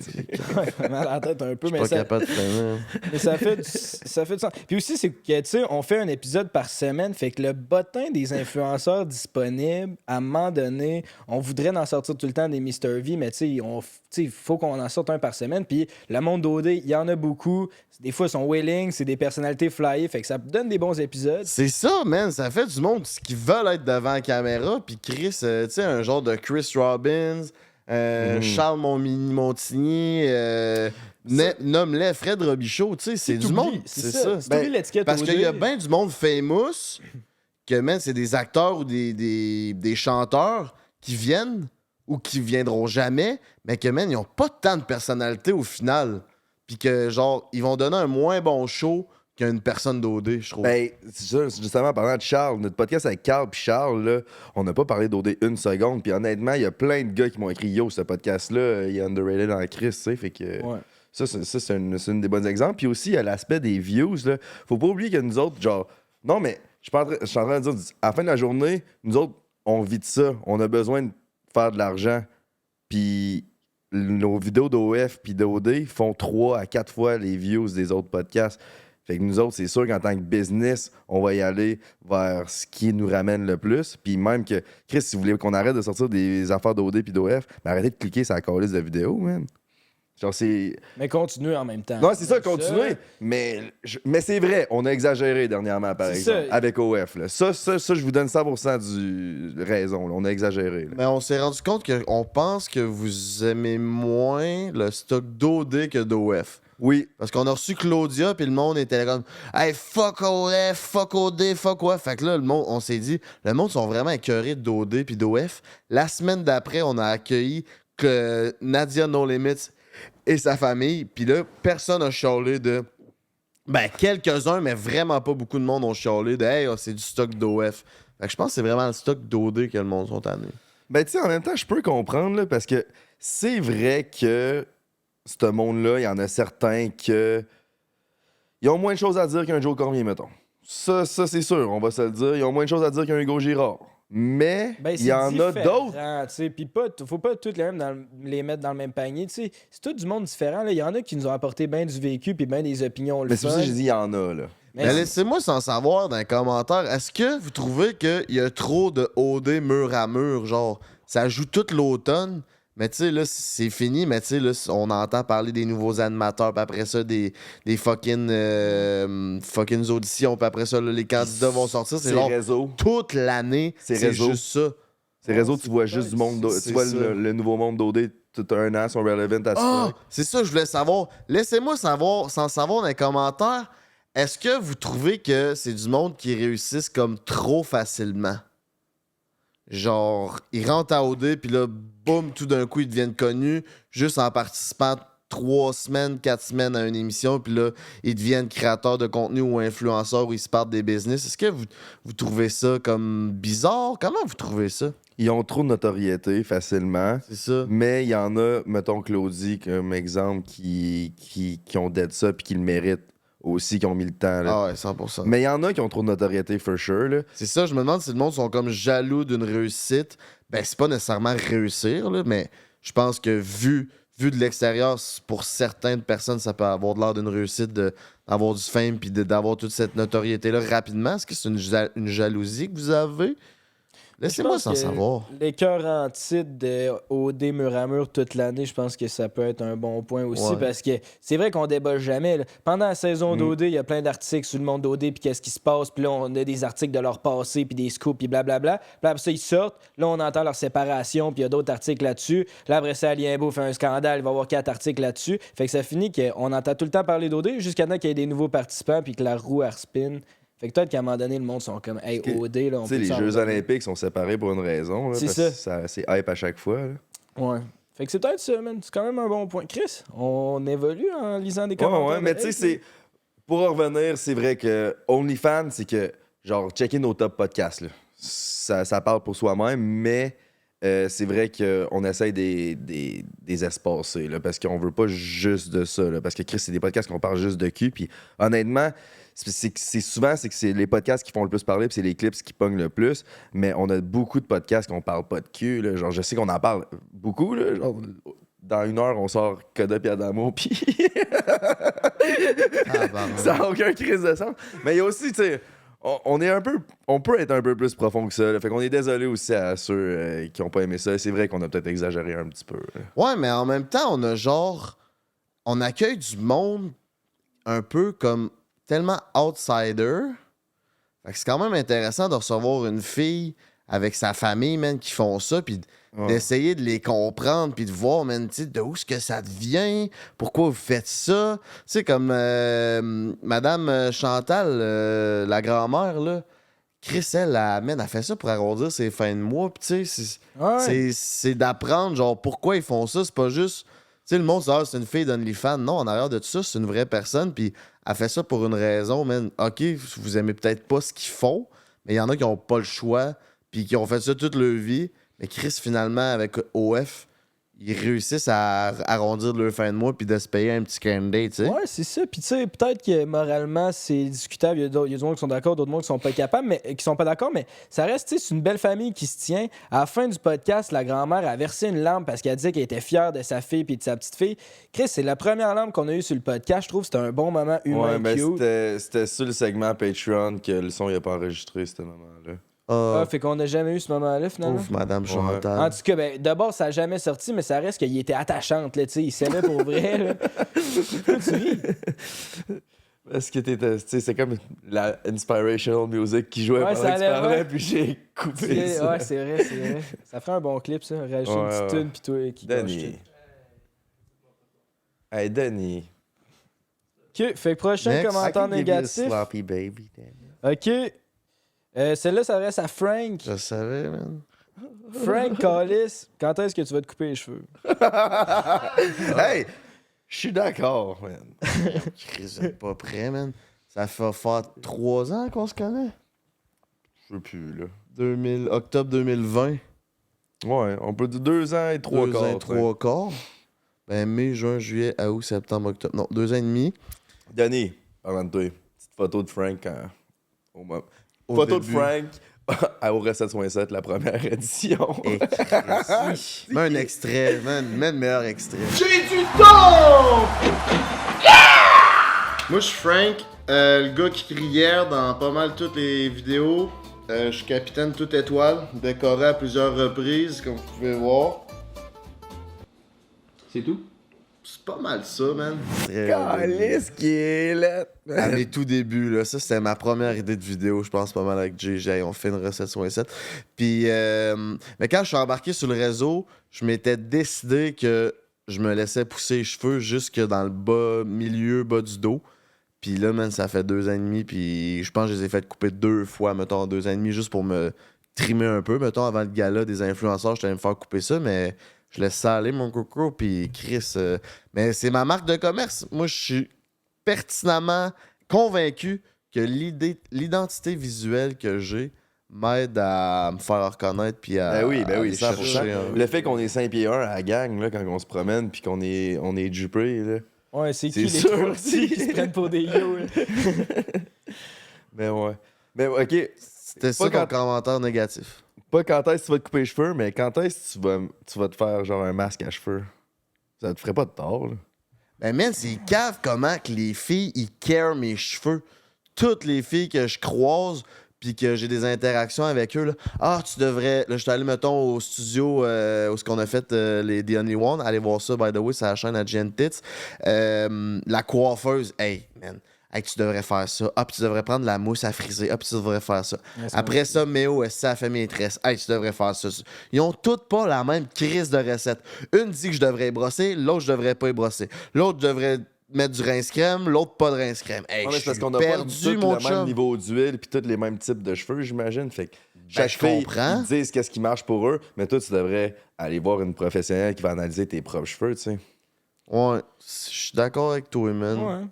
Ouais, mal à la tête un peu, Je mais suis pas ça, capable de freiner. mais ça fait du sens. Puis aussi, c'est que, tu sais, on fait un épisode par semaine, fait que le bottin des influenceurs disponibles, à un moment donné, on voudrait en sortir tout le temps des Mr. V, mais tu sais, il faut qu'on en sorte un par semaine. Puis le monde d'OD, il y en a beaucoup. Des fois, ils sont willing, c'est des personnalités flyées, fait que ça donne des bons épisodes. C'est ça, man. Ça fait du monde qui veulent être devant la caméra. Puis Chris, tu sais, un genre de Chris Robbins, Charles Montigny, nomme-les Fred Robichaud. Tu sais, c'est du monde. C'est ça. C'est oublié l'étiquette parce OD. qu'il y a bien du monde famous que, man, c'est des acteurs ou des chanteurs qui viennent ou qui viendront jamais, mais que, man, ils ont pas tant de personnalité au final. Puis que, genre, ils vont donner un moins bon show qu'une personne d'OD, je trouve. Ben, c'est ça, justement, en parlant de Charles, notre podcast avec Carl puis Charles, là, on n'a pas parlé d'OD une seconde. Puis honnêtement, il y a plein de gars qui m'ont écrit Yo, ce podcast-là, il est underrated en Chris, tu sais. Fait que Ouais. ça, c'est une des bonnes exemples. Puis aussi, il y a l'aspect des views, là. Faut pas oublier que nous autres, genre, non, mais je suis en train de dire, à la fin de la journée, nous autres, on vit de ça. On a besoin de faire de l'argent. Puis nos vidéos d'OF puis d'OD font 3 à 4 fois les views des autres podcasts. Fait que nous autres, c'est sûr qu'en tant que business, on va y aller vers ce qui nous ramène le plus. Puis même que, Chris, si vous voulez qu'on arrête de sortir des affaires d'OD puis d'OF, ben arrêtez de cliquer sur la calice de vidéos, man. Genre, c'est... Mais continuez en même temps. Non, c'est ça, continuez. Mais c'est vrai, on a exagéré dernièrement, par C'est exemple, ça. avec OF. Là. Ça, je vous donne 100% du raison. Là. On a exagéré. Là. Mais on s'est rendu compte qu'on pense que vous aimez moins le stock d'OD que d'OF. Oui. Parce qu'on a reçu Claudia, puis le monde était là comme Hey, fuck OF, fuck OD, fuck OF. Fait que là, le monde, on s'est dit, le monde sont vraiment écœurés d'OD puis d'OF. La semaine d'après, on a accueilli que Nadia No Limits et sa famille. Puis là, personne n'a chialé de. Ben, quelques-uns, mais vraiment pas beaucoup de monde ont chialé de Hey, c'est du stock d'OF. Fait que je pense que c'est vraiment le stock d'OD que le monde sont tannés. Ben, tu sais, en même temps, je peux comprendre, là, parce que c'est vrai que ce monde-là, il y en a certains que. Ils ont moins de choses à dire qu'un Joe Cormier, mettons. Ça c'est sûr, on va se le dire. Ils ont moins de choses à dire qu'un Hugo Girard. Mais Ben, il y en a d'autres. Puis faut pas toutes les mettre dans le même panier. T'sais. C'est tout du monde différent. Il y en a qui nous ont apporté bien du vécu puis bien des opinions. Mais c'est pour ça que j'ai dit il y en a, là. Mais laissez-moi s'en savoir dans les commentaires. Est-ce que vous trouvez qu'il y a trop de OD mur à mur? Genre, ça joue tout l'automne, mais tu sais, là, c'est fini, mais tu sais, là, on entend parler des nouveaux animateurs, puis après ça, des fucking auditions, puis après ça, là, les candidats vont sortir. C'est genre réseau. toute l'année, C'est c'est réseau. juste ça. Ces réseaux, tu vois juste du monde. Tu vois le nouveau monde d'OD, tout un an, sont relevant à Ah, ça. c'est ça, je voulais savoir. Laissez-moi savoir, sans savoir dans les commentaires, est-ce que vous trouvez que c'est du monde qui réussissent comme trop facilement? Genre, ils rentrent à OD, puis là, boum, tout d'un coup, ils deviennent connus juste en participant 3 semaines, 4 semaines à une émission, puis là, ils deviennent créateurs de contenu ou influenceurs où ils se partent des business. Est-ce que vous trouvez ça comme bizarre? Comment vous trouvez ça? Ils ont trop de notoriété facilement. C'est ça. Mais il y en a, mettons Claudie comme exemple, qui ont dead ça puis qui le méritent aussi, qui ont mis le temps. Là. Ah ouais, 100%. Mais il y en a qui ont trop de notoriété, for sure. Là. C'est ça, je me demande si le monde sont comme jaloux d'une réussite. Ben, c'est pas nécessairement réussir, là, mais je pense que vu vu de l'extérieur, pour certaines personnes, ça peut avoir de l'air d'une réussite d'avoir du fame puis d'avoir toute cette notoriété-là rapidement. Est-ce que c'est une jalousie que vous avez? Laissez-moi Je pense s'en que savoir. Les cœurs en titre de OD mur à mur toute l'année, je pense que ça peut être un bon point aussi Ouais. parce que c'est vrai qu'on débat jamais. Là. Pendant la saison d'OD, il y a plein d'articles sur le monde d'OD puis qu'est-ce qui se passe. Puis là, on a des articles de leur passé puis des scoops puis blablabla. Puis après ça, ils sortent. Là, on entend leur séparation puis il y a d'autres articles là-dessus. Là, après ça, Alienbo fait un scandale. Il va y avoir 4 articles là-dessus. Fait que ça finit qu'on entend tout le temps parler d'OD jusqu'à temps qu'il y ait des nouveaux participants puis que la roue elle spin. Fait que peut-être qu'à un moment donné, le monde sont comme hey, Parce que, OD, là, on Tu sais, peut les s'en Jeux revenir. olympiques sont séparés pour une raison. Là, C'est parce que c'est hype à chaque fois. Là. Ouais. Fait que c'est peut-être ça, man. C'est quand même un bon point. Chris, on évolue en lisant des Ouais, commentaires. ouais, mais tu sais, c'est. Pour en revenir, c'est vrai que OnlyFans, c'est que, genre, checker nos top podcasts, là. Ça parle pour soi-même, mais c'est vrai qu'on essaye des espacer, là, parce qu'on veut pas juste de ça, là, parce que Chris, c'est des podcasts qu'on parle juste de cul, puis honnêtement, c'est souvent que c'est les podcasts qui font le plus parler, puis c'est les clips qui pognent le plus, mais on a beaucoup de podcasts qu'on parle pas de cul, là, genre, je sais qu'on en parle beaucoup, là, genre, dans 1 heure, on sort Coda et Adamo, puis ça n'a aucun crise de sens. Mais il y a aussi, tu sais, on peut être un peu plus profond que ça. Là. Fait qu'on est désolé aussi à ceux qui n'ont pas aimé ça. C'est vrai qu'on a peut-être exagéré un petit peu. Là. Ouais, mais en même temps, on accueille du monde un peu comme tellement outsider. Fait que c'est quand même intéressant de recevoir une fille avec sa famille, man, qui font ça, puis d'essayer de les comprendre, puis de voir, man, tu sais, d'où est-ce que ça vient, pourquoi vous faites ça. Tu sais, comme Madame Chantal, la grand-mère, là, Chris, elle fait ça pour arrondir ses fins de mois, puis tu sais, c'est d'apprendre, genre, pourquoi ils font ça. C'est pas juste, tu sais, le monde, c'est une fille d'OnlyFans. Non, en arrière de tout ça, c'est une vraie personne, puis elle fait ça pour une raison, man. OK, vous aimez peut-être pas ce qu'ils font, mais il y en a qui ont pas le choix, puis qui ont fait ça toute leur vie. Mais Chris, finalement, avec OF, ils réussissent à arrondir leur fin de mois puis de se payer un petit candy, tu sais. Ouais, c'est ça. Puis tu sais, peut-être que moralement, c'est discutable. Il y a du monde qui sont d'accord, d'autres monde qui sont pas capables, mais qui sont pas d'accord, mais ça reste, tu sais, c'est une belle famille qui se tient. À la fin du podcast, la grand-mère a versé une larme parce qu'elle disait qu'elle était fière de sa fille puis de sa petite fille. Chris, c'est la première larme qu'on a eue sur le podcast. Je trouve que c'était un bon moment humain Ouais, mais cute. c'était sur le segment Patreon que le son n'a pas enregistré, ce moment-là. Ah, fait qu'on n'a jamais eu ce moment-là, finalement. Ouf, Madame Ouais. Chantal. En tout cas, ben, d'abord, ça n'a jamais sorti, mais ça reste qu'il était attachante, là, tu sais, il s'aimait pour vrai, là. Pourquoi tu ris? Parce que tu sais, c'est comme la inspirational music qui jouait Ouais, pendant ça que tu allait, parlais, ouais. puis j'ai coupé ça. Ouais, c'est vrai, c'est vrai. Ça ferait un bon clip, ça. Rajouter une petite tune, pis toi qui gâche Danny. Hey, Danny. tout. OK, fait que prochain Next. commentaire I can give you a négatif. sloppy baby, Danny. OK. Celle-là s'adresse à Frank. Je savais, man. Frank Callis, quand est-ce que tu vas te couper les cheveux? Hey! Je suis d'accord, man. Chris, vous êtes pas prêt, man. Ça fait faire 3 ans qu'on se connaît. Je veux plus, là. Octobre 2020. Ouais, on peut dire 2 ans et 3 2 quarts. ans et 3 quarts. Ben, mai, juin, juillet, août, septembre, octobre. Non, 2 ans et demi. Danny, parlant de toi, petite photo de Frank au Au photo début. de Frank au Recette 67, la première édition. Et Chris. Mets un extrait, mets le meilleur extrait. Moi, je suis Frank, le gars qui crie hier dans pas mal toutes les vidéos. Je suis capitaine toute étoile, décoré à plusieurs reprises, comme vous pouvez voir. C'est tout? C'est pas mal ça, man. Calice qui est là. À mes tout débuts, là, ça c'était ma première idée de vidéo, je pense pas mal avec JJ. On fait une recette 67. Puis, mais quand je suis embarqué sur le réseau, je m'étais décidé que je me laissais pousser les cheveux jusque dans le bas du dos. Puis là, man, ça fait 2 ans et demi. Puis je pense que je les ai fait couper 2 fois, mettons, en 2 ans et demi, juste pour me trimer un peu. Mettons, avant le gala des influenceurs, je allé me faire couper ça, mais je laisse ça aller, mon coco. Puis Chris, mais c'est ma marque de commerce. Moi, je suis pertinemment convaincu que l'identité visuelle que j'ai m'aide à me faire reconnaître puis à Ben oui, aller 100%. chercher Le fait qu'on est 5 pieds 1 à la gang, là, quand on se promène, puis qu'on est jupé, là. Ouais, c'est C'est qui les sûr, trois aussi. qui se prennent pour des yo, là? Mais ouais. Mais OK, C'était ça Pas ton commentaire négatif. pas quand est-ce que tu vas te couper les cheveux, mais quand est-ce que tu vas te faire genre un masque à cheveux? Ça te ferait pas de tort, là. Ben, man, c'est cave comment que les filles, ils carent mes cheveux. Toutes les filles que je croise, puis que j'ai des interactions avec eux, là. Ah, tu devrais. Là, je suis allé, mettons, au studio où ce qu'on a fait les The Only One. Allez voir ça, by the way, c'est la chaîne à Gen Tits. La coiffeuse, hey, man. Hey, tu devrais faire ça. Ah, puis tu devrais prendre la mousse à friser. Ah, puis tu devrais faire ça. Après ça, Méo, ça fait mes tresses. Hey, tu devrais faire ça. Ils ont toutes pas la même crise de recette. Une dit que je devrais y brosser, l'autre, je devrais pas y brosser. L'autre, je devrais mettre du rince-crème, l'autre, pas de rince-crème. Hey, Ouais, je c'est parce suis qu'on a pas perdu, tout mon le même chum. niveau d'huile puis tous les mêmes types de cheveux, j'imagine. Fait que chaque je fille, comprends. ils disent qu'est-ce qui marche pour eux, mais toi, tu devrais aller voir une professionnelle qui va analyser tes propres cheveux, tu sais. Ouais, je suis d'accord avec toi, man. Ouais.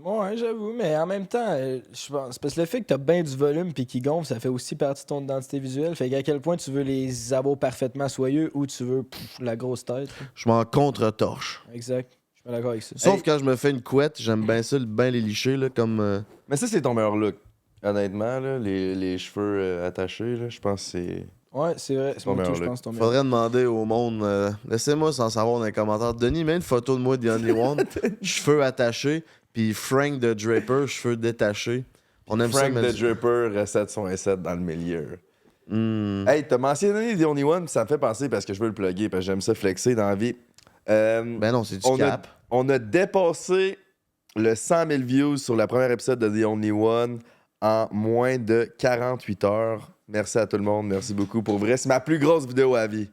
Ouais, j'avoue, mais en même temps, je pense, parce que le fait que t'as bien du volume puis qu'il gonfle, ça fait aussi partie de ton identité visuelle. Fait qu'à quel point tu veux les avoir parfaitement soyeux ou tu veux la grosse tête. Là. Je m'en contre-torche. Exact. Je suis pas d'accord avec ça. Sauf quand je me fais une couette, j'aime bien ça, bien les licher, là, comme... Mais ça, c'est ton meilleur look. Honnêtement, là, les cheveux attachés, là, je pense que c'est... Ouais, c'est vrai. C'est Ton moi qui, meilleur je look. pense, ton meilleur. Faudrait demander au monde, laissez-moi sans savoir dans les commentaires. Denis, mets une photo de moi de The Only One, cheveux attachés, puis Frank the Draper, cheveux détachés. On aime Frank ça, mais... the Draper recette son S7 dans le milieu. Hmm. Hey, t'as mentionné The Only One, pis ça me fait penser parce que je veux le plugger, parce que j'aime ça flexer dans la vie. Ben non, c'est du cap. On a dépassé le 100 000 views sur le premier épisode de The Only One en moins de 48 heures. Merci à tout le monde, merci beaucoup. Pour vrai, c'est ma plus grosse vidéo à vie.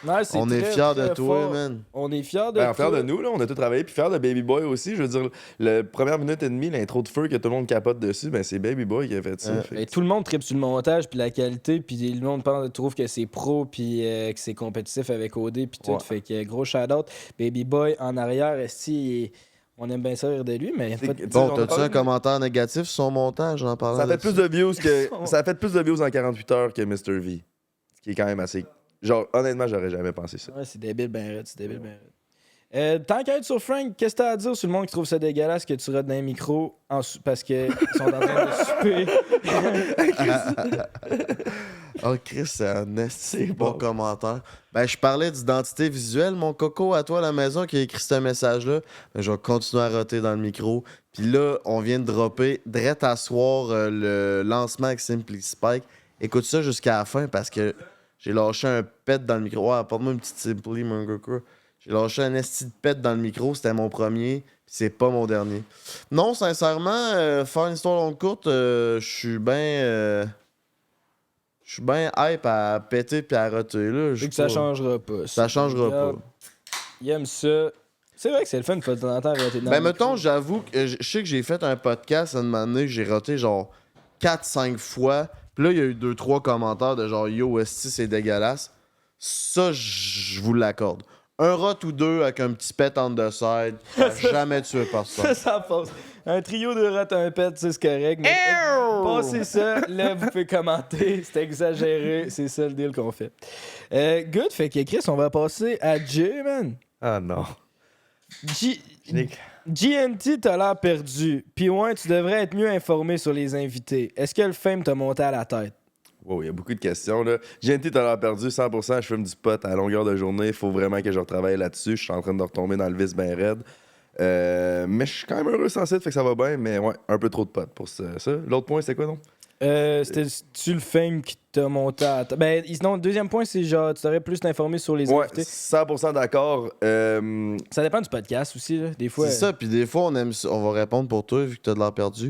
Ouais, c'est On est très, fiers de très toi, fort. man. On est fiers de Ben, toi. fiers de nous, là, on a tout travaillé, puis fiers de Baby Boy aussi. Je veux dire, la première minute et demie, l'intro de feu que tout le monde capote dessus, ben c'est Baby Boy qui a fait ça. Fait que- Ben, tout le monde tripe sur le montage puis la qualité puis le monde trouve que c'est pro puis que c'est compétitif avec OD puis tout. Ouais. Fait que gros shout-out. Baby Boy en arrière, esti, on aime bien ça rire de lui, mais C'est- pas tu sais, Bon, on a t'as-tu pas- un commentaire négatif sur son montage en parlant Ça fait de plus de views que ça fait plus de views en 48 heures que Mr. V. Ce qui est quand même assez. Genre, honnêtement, j'aurais jamais pensé ça. Ouais, c'est débile ben raide, c'est débile ben raide. Tant qu'à être sur Frank, qu'est-ce que t'as à dire sur le monde qui trouve ça dégueulasse que tu rates dans les micros parce qu'ils sont en train de souper? Oh, Chris, c'est un esti bon. bon commentaire. Ben, je parlais d'identité visuelle, mon coco, à toi à la maison qui a écrit ce message-là. Ben, je vais continuer à roter dans le micro. Puis là, on vient de dropper, direct à soir, le lancement avec Simply Spike. Écoute ça jusqu'à la fin parce que j'ai lâché un pet dans le micro. Ouais, apporte-moi une petite Simply, mon coco. J'ai lâché un esti de pet dans le micro. C'était mon premier, puis c'est pas mon dernier. Non, sincèrement, faire une histoire longue courte, je suis bien... Je suis bien hype à péter puis à roter, là. Je Vu que sais ça pas. changera pas. Ça changera Regarde, pas. Il aime ça. C'est vrai que c'est le fun de temps en temps à roter dans Ben, le mettons, micro. j'avoue que je sais que j'ai fait un podcast à un moment donné que j'ai roté genre 4-5 fois. Puis là, il y a eu 2-3 commentaires de genre Yo, esti, c'est dégueulasse. Ça, je vous l'accorde. Un rot ou deux avec un petit pet on the side, t'as jamais tué personne. Ça passe. Un trio de rats, un pet, c'est correct. Mais passez ça, là, vous pouvez commenter. C'est exagéré. C'est ça le deal qu'on fait. Good, fait que Chris, on va passer à Jay, man. Ah non. GNT, t'as l'air perdu. Puis ouais, tu devrais être mieux informé sur les invités. Est-ce que le fame t'a monté à la tête? Wow, il y a beaucoup de questions, là. GNT, t'as l'air perdu, 100%. Je fume du pot à longueur de journée. Il faut vraiment que je retravaille là-dessus. Je suis en train de retomber dans le vice bien raide. Mais je suis quand même heureux sans site, fait que ça va bien. Mais ouais, un peu trop de pot pour ça. L'autre point, c'était quoi, non? C'était-tu le fame qui t'a monté à la tête? Ben, non, le deuxième point, c'est genre, tu devrais plus t'informer sur les Ouais, invités. 100% d'accord. Ça dépend du podcast aussi, là. Des fois. C'est ça, puis des fois, on aime ça. On va répondre pour toi, vu que t'as de l'air perdu.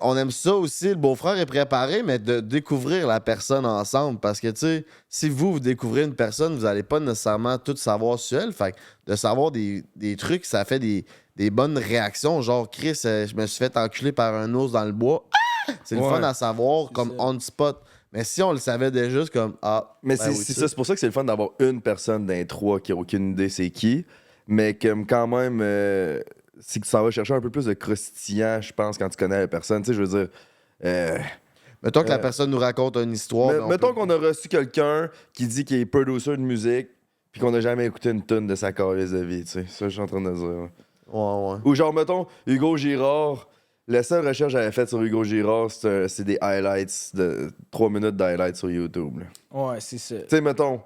On aime ça aussi, le beau-frère est préparé, mais de découvrir la personne ensemble. Parce que, tu sais, si vous découvrez une personne, vous n'allez pas nécessairement tout savoir sur elle. Fait que de savoir des trucs, ça fait des bonnes réactions. Genre, Chris, je me suis fait enculer par un ours dans le bois. C'est le Ouais. fun à savoir, comme ça. on spot. Mais si on le savait déjà, c'est comme Mais ben c'est oui, c'est ça. ça, c'est pour ça que c'est le fun d'avoir une personne d'un trois qui a aucune idée c'est qui. Mais comme quand même, c'est que tu s'en vas chercher un peu plus de croustillant, je pense, quand tu connais la personne. Tu sais, je veux dire. Mettons que la personne nous raconte une histoire. ben, on mettons peut- qu'on a reçu quelqu'un qui dit qu'il est producer de musique, puis qu'on n'a jamais écouté une tonne de sa carrière de vie. Tu sais, ça, je suis en train de dire. Ouais. Ouais, ouais. Ou genre, mettons, Hugo Girard. La seule recherche que j'avais faite sur Hugo Girard, c'est des highlights, de 3 minutes d'highlights sur YouTube. là. Ouais, c'est ça. Tu sais, mettons,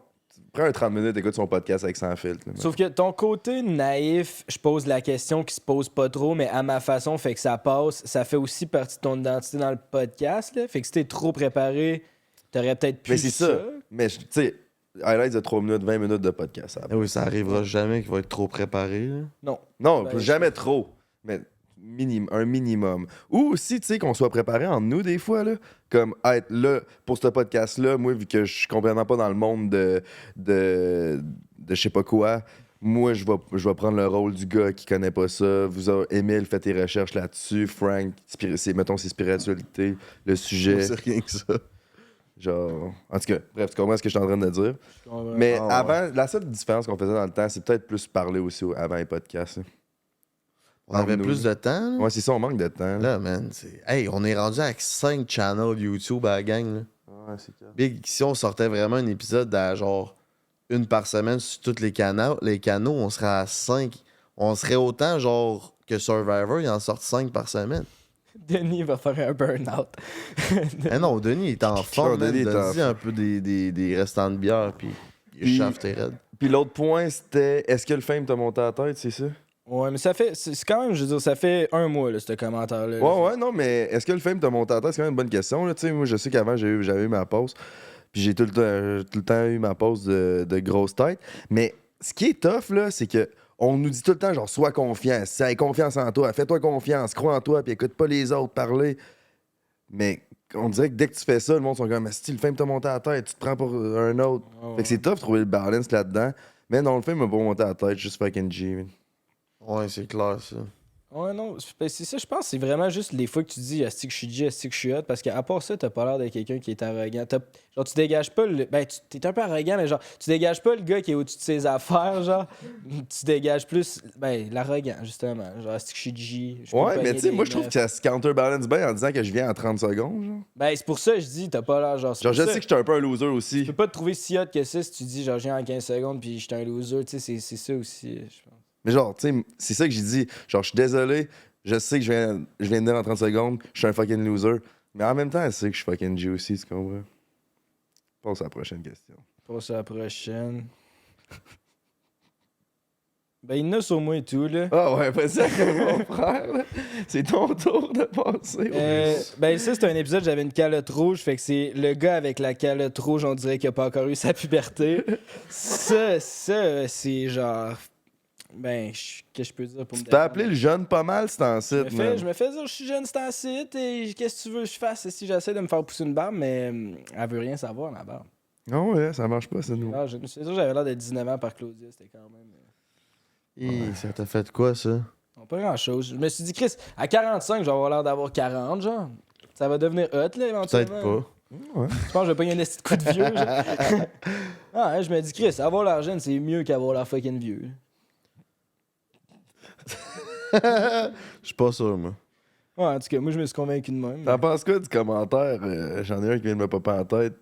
prends un 30 minutes, écoute son podcast avec sans filtre. Là, Sauf que ton côté naïf, je pose la question qui se pose pas trop, mais à ma façon, fait que ça passe. Ça fait aussi partie de ton identité dans le podcast. Là. Fait que si t'es trop préparé, t'aurais peut-être pu. Mais c'est ça. Mais tu sais, highlights de 3 minutes, 20 minutes de podcast. Eh oui, ça arrivera jamais qu'il va être trop préparé. Là. Non. Non, Ben, jamais trop. Mais un minimum. Ou aussi, tu sais, qu'on soit préparé en nous des fois, là. Comme être là, pour ce podcast-là, moi, vu que je suis complètement pas dans le monde de je sais pas quoi, moi, je vais prendre le rôle du gars qui connaît pas ça. Émile, fait tes recherches là-dessus. Frank, mettons ses spiritualités, le sujet. C'est rien que ça. Genre. En tout cas, bref, tu comprends ce que je suis en train de dire. Mais Ah, ouais. avant, la seule différence qu'on faisait dans le temps, c'est peut-être plus parler aussi avant les podcasts. Là. On avait Nous. plus de temps. Là. Ouais, c'est ça, on manque de temps. Là, man, hey, on est rendu avec 5 channels YouTube à la gang. Là. Ouais, c'est clair. Big, si on sortait vraiment un épisode à genre une par semaine sur tous les canaux, on serait à 5. On serait autant genre que Survivor, il en sort 5 par semaine. Denis va faire un burn-out. Eh non, Denis il est en forme. Denis est en Donne-y un peu des restants de bière, puis il Puis- chauffe tes raides. Puis l'autre point, c'était est-ce que le fame t'a monté à la tête, c'est ça? Ouais, mais ça fait. C'est quand même, je veux dire, ça fait un mois, là, ce commentaire-là. Ouais, non, mais est-ce que le fame t'a monté à la tête? C'est quand même une bonne question. Là. Tu sais, moi, je sais qu'avant, j'avais eu ma pause. Puis j'ai tout le temps eu ma pause de grosse tête. Mais ce qui est tough, là, c'est que on nous dit tout le temps, genre, sois confiant, aie confiance en toi, fais-toi confiance, crois en toi, puis écoute pas les autres parler. Mais on dirait que dès que tu fais ça, le monde sont comme, si le fame t'a monté à la tête, tu te prends pour un autre. Ouais, Fait que c'est tough de trouver le balance là-dedans. Mais non, le fame m'a pas monté à la tête, juste fucking G. Man. Ouais, c'est clair, ça. Ouais, non, c'est ça, je pense, c'est vraiment juste les fois que tu dis asti que je suis G, asti que je suis hot, parce qu'à part ça, t'as pas l'air d'être quelqu'un qui est arrogant. Genre, tu dégages pas le. Ben, t'es un peu arrogant, mais genre, tu dégages pas le gars qui est au-dessus de ses affaires, genre. Tu dégages plus, ben, l'arrogant, justement. Genre, asti que je suis G. je peux Ouais, pogner mais tu sais, des moi, je trouve meufs. que ça se counterbalance bien en disant que je viens en 30 secondes. Genre, Ben, c'est pour ça que je dis, t'as pas l'air, genre. c'est genre pour je ça- sais que j'étais un peu un loser Tu aussi. peux pas te trouver si hot que ça si tu dis, genre, je viens en 15 secondes, puis j'étais un loser, tu sais, c'est ça aussi, je pense. Mais genre, tu sais, c'est ça que j'ai dit. Genre, je suis désolé, je sais que je viens de dire en 30 secondes, je suis un fucking loser. Mais en même temps, elle sait que je suis fucking G aussi, tu comprends? Passe à la prochaine question. Passe à la prochaine. Ben, il y en a sur moi et tout, là. Ah ouais, vas-y, mon frère, là. C'est ton tour de passer. Ben ça c'est un épisode, j'avais une calotte rouge, fait que c'est le gars avec la calotte rouge, on dirait qu'il a pas encore eu sa puberté. ça c'est genre ben qu'est-ce que je peux dire pour me Tu t'as appelé le jeune pas mal, c'est en site, man. je me fais dire je suis jeune, c'est un site et qu'est-ce que tu veux que je fasse si j'essaie de me faire pousser une barbe, mais elle veut rien savoir ma barbe. Non, ouais, ça marche pas, c'est nous. Ah, c'est sûr que j'avais l'air de 19 ans par Claudia, c'était quand même Ça t'a fait quoi, ça? non, pas grand chose. Je me suis dit Chris, à 45, je vais avoir l'air d'avoir 40 genre. Ça va devenir hot là éventuellement. Peut-être pas. Je pense que je vais pogner un esti de coup de vieux. genre. Ah, je me dis, Chris, avoir l'air jeune, c'est mieux qu'avoir l'air fucking vieux. Je suis pas sûr, moi. Ouais, en tout cas, moi, je me suis convaincu de même. T'en penses quoi du commentaire? J'en ai un qui vient de me popper en tête.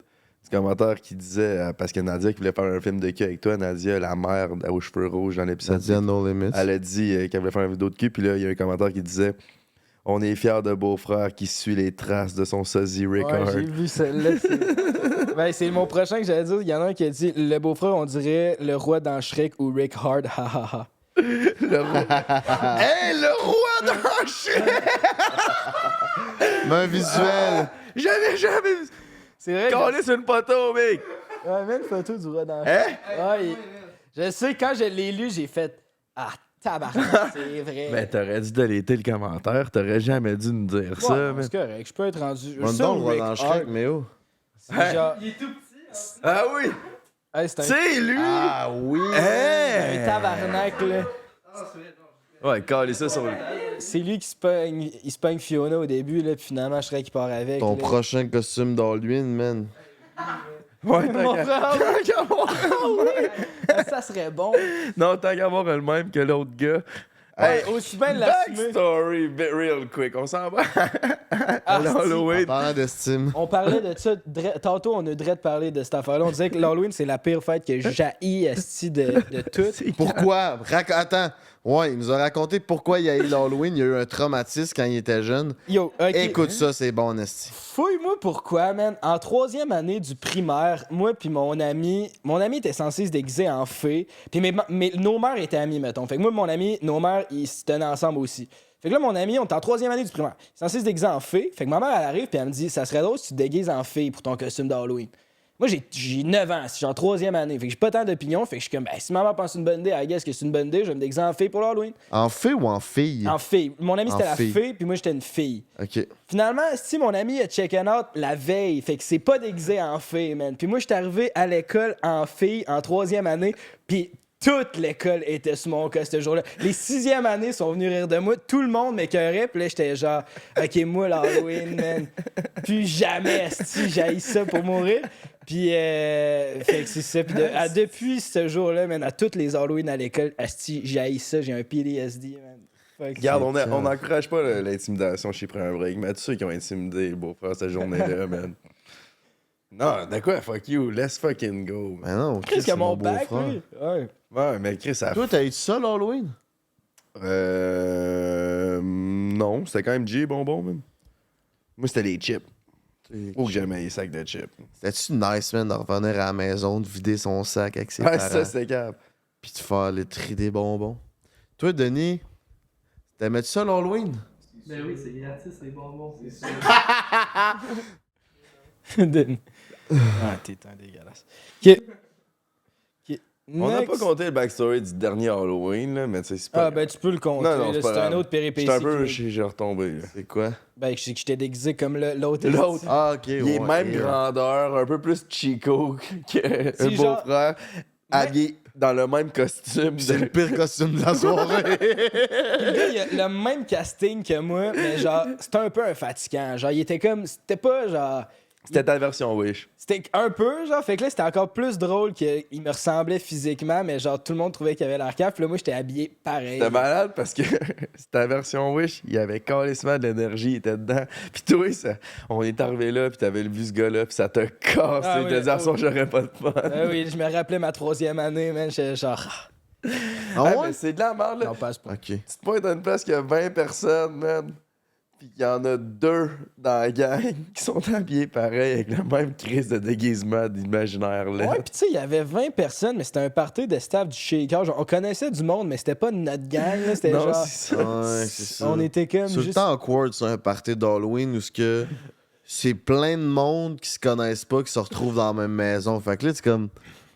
Du commentaire qui disait, parce que Nadia qui voulait faire un film de cul avec toi, Nadia, la mère aux cheveux rouges dans Ça l'épisode. dit à No Limits. Elle a dit qu'elle voulait faire une vidéo de cul, puis là, il y a un commentaire qui disait on est fiers de beau-frère qui suit les traces de son sosie Rick Ouais, Hard. j'ai vu celle-là. Ben, c'est mon prochain que j'allais dire. Il y en a un qui a dit le beau-frère, on dirait le roi dans Shrek ou Rick Hard, ha ha ha. Le roi. Hey, le roi d'un chien! Mais un visuel! J'avais jamais vu. C'est vrai. Collé sur une poteau, mec! Ouais, même une photo du roi dans Hein? Shrek. Ouais, je sais, quand je l'ai lu, j'ai fait ah, tabarnak, c'est vrai. Ben, t'aurais dû déléter le commentaire. T'aurais jamais dû nous dire Ouais, ça, non, man. c'est correct, je peux être rendu. On Ça, donc, on va Rick dans Hard, Shrek, mais oh! c'est genre. Ah oui! Hey, c'est un C'est lui! Ah oui! Hey! un tabarnak, là. Ouais, collé ça sur le. C'est lui qui se pogne Fiona au début, là, puis finalement, Shrek qui part avec. Ton là. prochain costume d'Halloween, man. Ouais, Mon tant frère, qu'à avoir. ça serait bon. Non, tant qu'à avoir le même que l'autre gars. Ouais, aussi bien l'assumer. Backstory, real quick. On s'en va à Asti. En l'Halloween. parlant d'estime. On parlait de ça, tantôt on a de parler de cette affaire-là. On disait que l'Halloween, c'est la pire fête que j'haïs esti de tout. Pourquoi? Attends. Ouais, il nous a raconté pourquoi il y a eu l'Halloween. Il y a eu un traumatisme quand il était jeune. Yo, ok. Écoute ça, c'est bon, esti. Fouille-moi pourquoi, man. En 3e année du primaire, moi puis mon ami était censé se déguiser en fée. Puis nos mères étaient amies, mettons. Fait que moi et mon ami, nos mères, ils se tenaient ensemble aussi. Fait que là, mon ami, on est en 3e année du primaire. Il est censé se déguiser en fée. Fait que ma mère, elle arrive puis elle me dit, ça serait drôle si tu te déguises en fée pour ton costume d'Halloween. Moi, j'ai 9 ans, je suis en 3e année. Fait que j'ai pas tant d'opinion. Fait que je suis comme, ben, si maman pense une bonne idée, I guess que c'est une bonne idée, je vais me déguiser en fée pour l'Halloween. En fée ou en fille? En fille. Mon ami, c'était En la fille. fée, puis moi, j'étais une fille. OK. Finalement, si mon ami a check-in out la veille, fait que c'est pas déguisé en fille, man. Puis moi, j'étais arrivé à l'école en fille, en 3e année, puis toute l'école était sur mon cas ce jour-là. Les 6e années sont venus rire de moi, tout le monde m'écœurait, puis là, j'étais genre, OK, moi, l'Halloween, man. Plus jamais, esti, j'haïs ça pour mourir. Puis, fait que c'est ça. Puis depuis ce jour-là, man, à toutes les Halloween à l'école, esti, j'haïs ça, j'ai un PTSD, man. Fuck. Regarde, on n'encourage pas l'intimidation chez Prends un Break, mais tous ceux qui ont intimidé le beau-frère cette journée-là, man. Non, de quoi? Fuck you, let's fucking go. Mais non, Qu'est-ce Chris, que c'est mon mon bac, beau-frère. lui? Ouais. Ouais, mais Chris, ça. Toi, t'as eu ça, l'Halloween? Non, c'était quand même J bonbon, même. Moi, c'était les chips. Oh, que j'aimais les sacs de chips. C'était-tu nice, man, de revenir à la maison, de vider son sac avec ses Ouais, parents, ça, c'était cap. puis de faire le tri des bonbons? Toi, Denis, t'aimais-tu ça, l'Halloween? Ben oui, c'est gratis, les bonbons, c'est sûr. Ah, t'es un dégueulasse. OK. On n'a pas Next. compté le backstory du dernier Halloween, là, mais tu sais, c'est pas. Ah, ben tu peux le compter. Non, non, là, c'est pas c'est un grave. autre péripétie. J'étais un peu. qui- J'ai retombé, là. C'est quoi? Ben, je sais que j'étais déguisé comme l'autre. L'autre. Ah, OK, Il est même grandeur, un peu plus chico que le C'est genre- beau-frère, habillé dans le même costume. C'est le pire costume de la soirée. Le gars, il a le même casting que moi, mais genre, c'était un peu un fatigant. Genre, il était comme. C'était pas genre. C'était ta version Wish. C'était un peu, genre, fait que là, c'était encore plus drôle qu'il me ressemblait physiquement, mais genre, tout le monde trouvait qu'il avait l'air cave. Puis là, moi, j'étais habillé pareil. C'était malade parce que c'était ta version Wish, il y avait carrément de l'énergie, il était dedans. Puis toi, on est arrivé là, puis t'avais vu ce gars-là, puis ça t'a cassé. Ah Je oui, te disais, ça, j'aurais pas de fun. Ah oui, je me rappelais ma 3e année, man. J'étais genre. Ah Ah, ouais? mais c'est de la merde, là. Non, passe pas. OK. Tu te pointes à une place qu'il y a 20 personnes, man. Puis il y en a 2 dans la gang qui sont habillés pareil avec le même crise de déguisement d'imaginaire, là. Ouais, pis tu sais, il y avait 20 personnes, mais c'était un party de staff du Shaker. Genre, on connaissait du monde, mais c'était pas notre gang, là. C'était Non, genre. c'est ça. Ouais, c'est ça. On était comme C'est le juste. temps awkward sur un party d'Halloween où c'est plein de monde qui se connaissent pas, qui se retrouvent dans la même maison. Fait que là, c'est comme.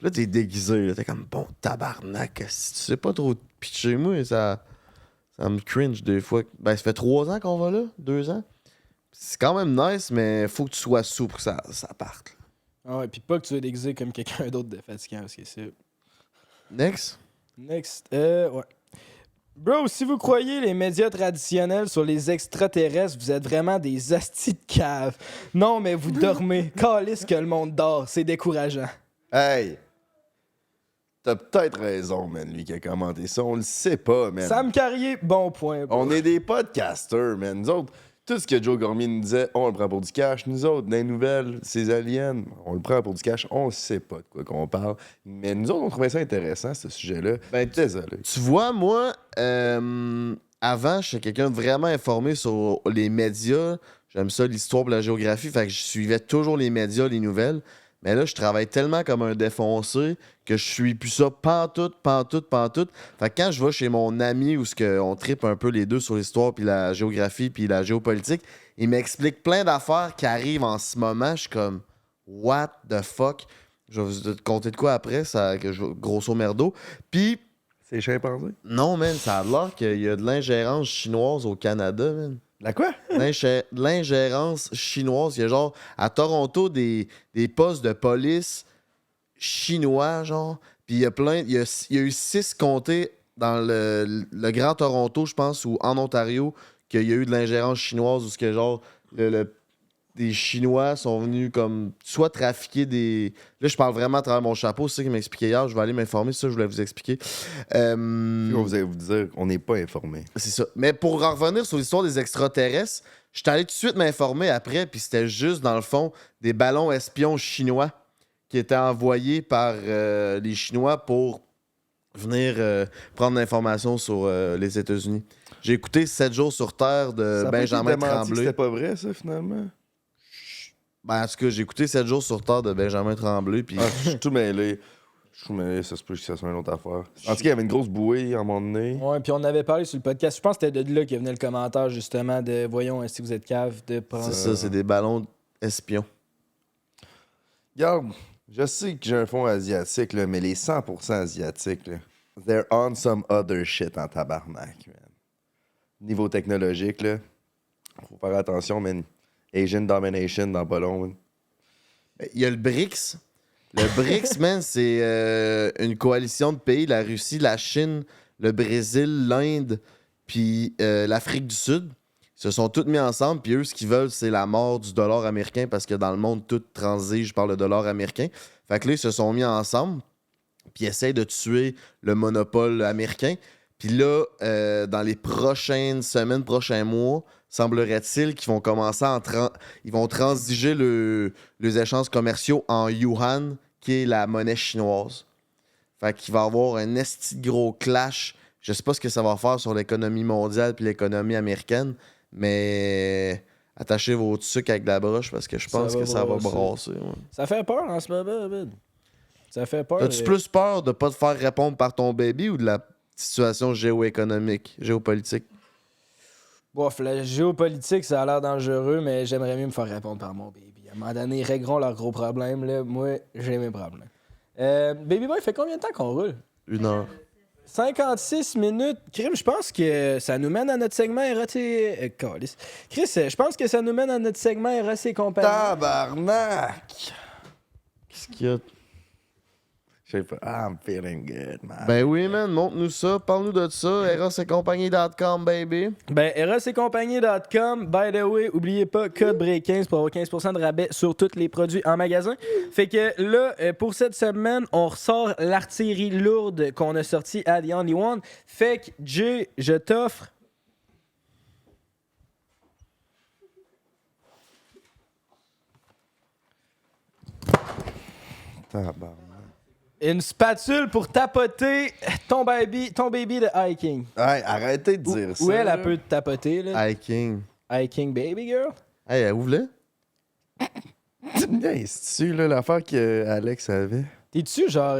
Là, t'es déguisé. Là, t'es comme bon tabarnak. Si tu sais pas trop te pitcher, moi, ça me cringe des fois. Ben, ça fait 3 ans qu'on va là, 2 ans. C'est quand même nice, mais faut que tu sois sous pour que ça parte. Ah ouais, pis pas que tu sois déguisé comme quelqu'un d'autre de fatigant, parce que c'est. Next. Next. Ouais. Bro, si vous croyez les médias traditionnels sur les extraterrestres, vous êtes vraiment des astis de cave. Non, mais vous dormez. Calisse que le monde dort. C'est décourageant. Hey! T'as peut-être raison, man, lui qui a commenté ça. On le sait pas, man. Sam Carrier, bon point. bro. On est des podcasters, man. Nous autres, tout ce que Joe Gormier nous disait, on le prend pour du cash. Nous autres, dans les nouvelles, ces aliens, on le prend pour du cash. On sait pas de quoi qu'on parle. Mais nous autres, on trouvait ça intéressant, ce sujet-là. Ben, Désolé. Tu vois, moi, avant, j'étais quelqu'un de vraiment informé sur les médias. J'aime ça, l'histoire et la géographie. Fait que je suivais toujours les médias, les nouvelles. Mais là, je travaille tellement comme un défoncé que je suis plus ça pantoute. Fait que quand je vais chez mon ami où on tripe un peu les deux sur l'histoire puis la géographie puis la géopolitique, il m'explique plein d'affaires qui arrivent en ce moment. Je suis comme what the fuck? Je vais vous compter de quoi après, grosso merdo. Puis C'est chimpanzé. non, man, ça a l'air qu'il y a de l'ingérence chinoise au Canada, man. La quoi? L'ingérence chinoise. Il y a genre à Toronto des postes de police chinois, genre. Puis il y a il y a eu 6 comtés dans le Grand Toronto, je pense, ou en Ontario, qu'il y a eu de l'ingérence chinoise, où ce que genre des Chinois sont venus comme soit trafiquer des. Là, je parle vraiment à travers mon chapeau, c'est ça qu'il m'expliquait hier. Je vais aller m'informer, c'est ça que je voulais vous expliquer. Vous allez vous dire qu'on n'est pas informé. C'est ça. Mais pour en revenir sur l'histoire des extraterrestres, je suis allé tout de suite m'informer après, puis c'était juste, dans le fond, des ballons espions chinois qui étaient envoyés par les Chinois pour venir prendre l'information sur les États-Unis. J'ai écouté 7 jours sur Terre de Ça a pas été Benjamin démenti que Tremblay. C'était pas vrai, ça, finalement? Ben, en tout cas, j'ai écouté 7 jours sur Terre de Benjamin Tremblay, puis... Ah, je suis tout mêlé. Ça se peut que ça soit une autre affaire. En tout cas, il y avait une grosse bouée à un moment donné. Ouais, puis on avait parlé sur le podcast. Je pense que c'était de là que venait le commentaire, justement, de voyons, si vous êtes cave, de prendre. C'est ça, c'est des ballons espions. Regarde, je sais que j'ai un fond asiatique, là, mais les 100% asiatiques, là, they're on some other shit en tabarnak, man. Niveau technologique, là, faut faire attention, man. Asian domination dans pas long, man. Il y a le BRICS. Le BRICS, man, c'est une coalition de pays, la Russie, la Chine, le Brésil, l'Inde, puis l'Afrique du Sud. Ils se sont tous mis ensemble, puis eux, ce qu'ils veulent, c'est la mort du dollar américain, parce que dans le monde, tout transige par le dollar américain. Fait que là, ils se sont mis ensemble, puis ils essayent de tuer le monopole américain. Puis là, dans les prochaines semaines, prochains mois, semblerait-il qu'ils vont commencer ils vont transiger les échanges commerciaux en yuan, qui est la monnaie chinoise. Fait qu'il va y avoir un esti de gros clash. Je sais pas ce que ça va faire sur l'économie mondiale puis l'économie américaine, mais attachez vos trucs avec de la broche parce que je pense que ça va brasser. Ouais. Ça fait peur en ce moment, man. Ça fait peur. As-tu plus peur de pas te faire répondre par ton baby ou de la situation géopolitique? Bof, la géopolitique, ça a l'air dangereux, mais j'aimerais mieux me faire répondre par mon baby. À un moment donné, ils régleront leurs gros problèmes. Là. Moi, j'ai mes problèmes. Baby Boy, fait combien de temps qu'on roule? 1 heure. 56 minutes. Crime, je pense que ça nous mène à notre segment RAT. Calice. Chris, je pense que ça nous mène à notre segment RAT et compagnie. Tabarnak! Qu'est-ce qu'il y a? Je sais pas. I'm feeling good, man. Ben oui, man, montre-nous ça. Parle-nous de ça. erossetcompagnie.com, baby. Ben, erosetcompagnie.com. By the way, oubliez pas, code BREAK15 pour avoir 15% de rabais sur tous les produits en magasin. Fait que là, pour cette semaine, on ressort l'artillerie lourde qu'on a sorti à The Only One. Fait que, Jay, je t'offre... Tabarnak. une spatule pour tapoter ton baby de Hiking. Hey, arrêtez de dire ça. Où elle là. peut te tapoter, là? Hiking. Hiking baby girl? Hey, ouvre-le. Tu me niaises-tu, là, l'affaire qu'Alex avait? T'es-tu genre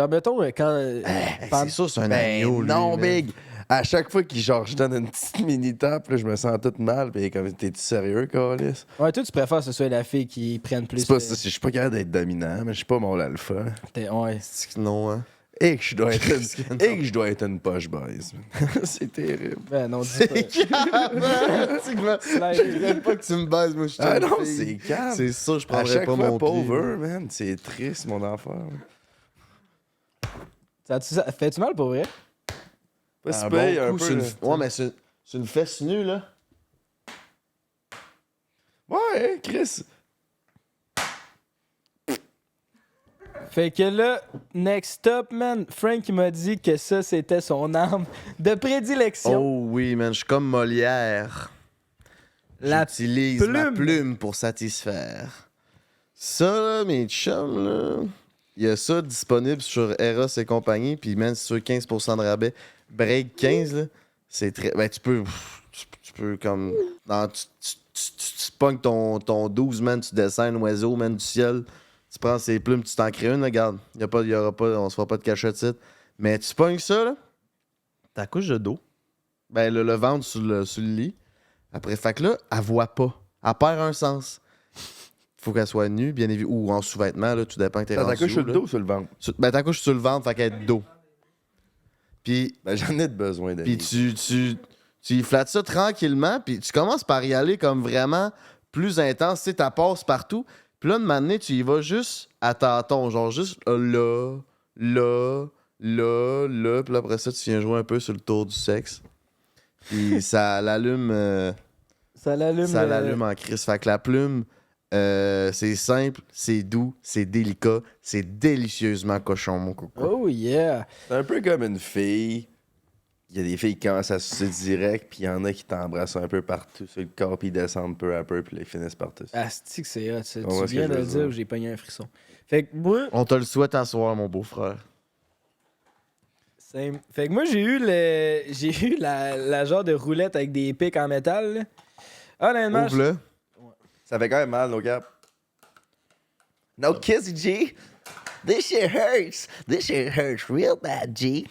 mettons, quand. C'est sûr, c'est un Ben agneau, lui. non, man. big! À chaque fois qu'il genre, je donne une petite mini-tape, là, je me sens tout mal. Puis comme, t'es-tu sérieux, Carlis? Ouais, toi, tu préfères que ce soit la fille qui prenne plus. C'est pas ça, je suis pas capable d'être dominant, mais je suis pas mon alpha. Ouais. C'est que non, hein. Et que je dois être une poche boys. man. C'est terrible. Ben non, dis pas. Je dirais pas que tu me baises, moi, je suis Ah une non, fille. c'est calme. C'est ça, je À prendrais chaque pas fois, mon pied. pauvre, man. C'est triste, mon enfant. Ça fait-tu mal pour vrai? Pas Un si bon pire, un coup, peu. c'est une... là. Ouais, mais c'est une fesse nue, là. Ouais, Chris. Fait que là, next up, man, Frank il m'a dit que ça, c'était son arme de prédilection. Oh oui, man, je suis comme Molière. La J'utilise ma plume. plume pour satisfaire. Ça, là, mes chums, là, il y a ça disponible sur Eros et compagnie, puis man, c'est sur 15% de rabais. Break 15, là, c'est très... Ben, tu peux comme... Tu pognes ton 12, man, tu descends un oiseau, man, du ciel, tu prends ses plumes, tu t'en crées une, là, regarde, y aura pas, on se fera pas de cachette, ici. Mais tu pognes ça, là, ta couche de dos, ben, le ventre sur le lit. Après, fait que là, elle voit pas. Elle perd un sens. Faut qu'elle soit nue, bien évidemment, ou en sous-vêtements, là, tout dépend que t'es T'as rendu ta couche où, sur le là. dos ou sur le ventre? Ben, ta couche sur le ventre, fait qu'elle est de dos. Puis Ben, j'en ai de besoin d'amis. tu y flattes ça tranquillement, puis tu commences par y aller comme vraiment plus intense, tu sais, ta passe partout. Puis là, de m'amener, tu y vas juste à tâtons, genre juste là, puis là, après ça, tu viens jouer un peu sur le tour du sexe. Puis ça l'allume... Ça l'allume. Ça l'allume en crise. Fait que la plume, c'est simple, c'est doux, c'est délicat, c'est délicieusement cochon, mon coco. Oh yeah. C'est un peu comme une fille. Il y a des filles qui commencent à sucer direct, puis il y en a qui t'embrassent un peu partout sur le corps, puis ils descendent peu à peu, puis là, ils finissent par tout. Asti que c'est hot, ça. On voit Tu ce que viens je de veux le dire, dire. j'ai pogné un frisson. Fait que moi, On te le souhaite à soir, mon beau-frère. Fait que moi, j'ai eu la genre de roulette avec des pics en métal. Là. Honnêtement, Ouvre-le. Ça fait quand même mal, nos gars. No kissy, G. This shit hurts. This shit hurts real bad, G.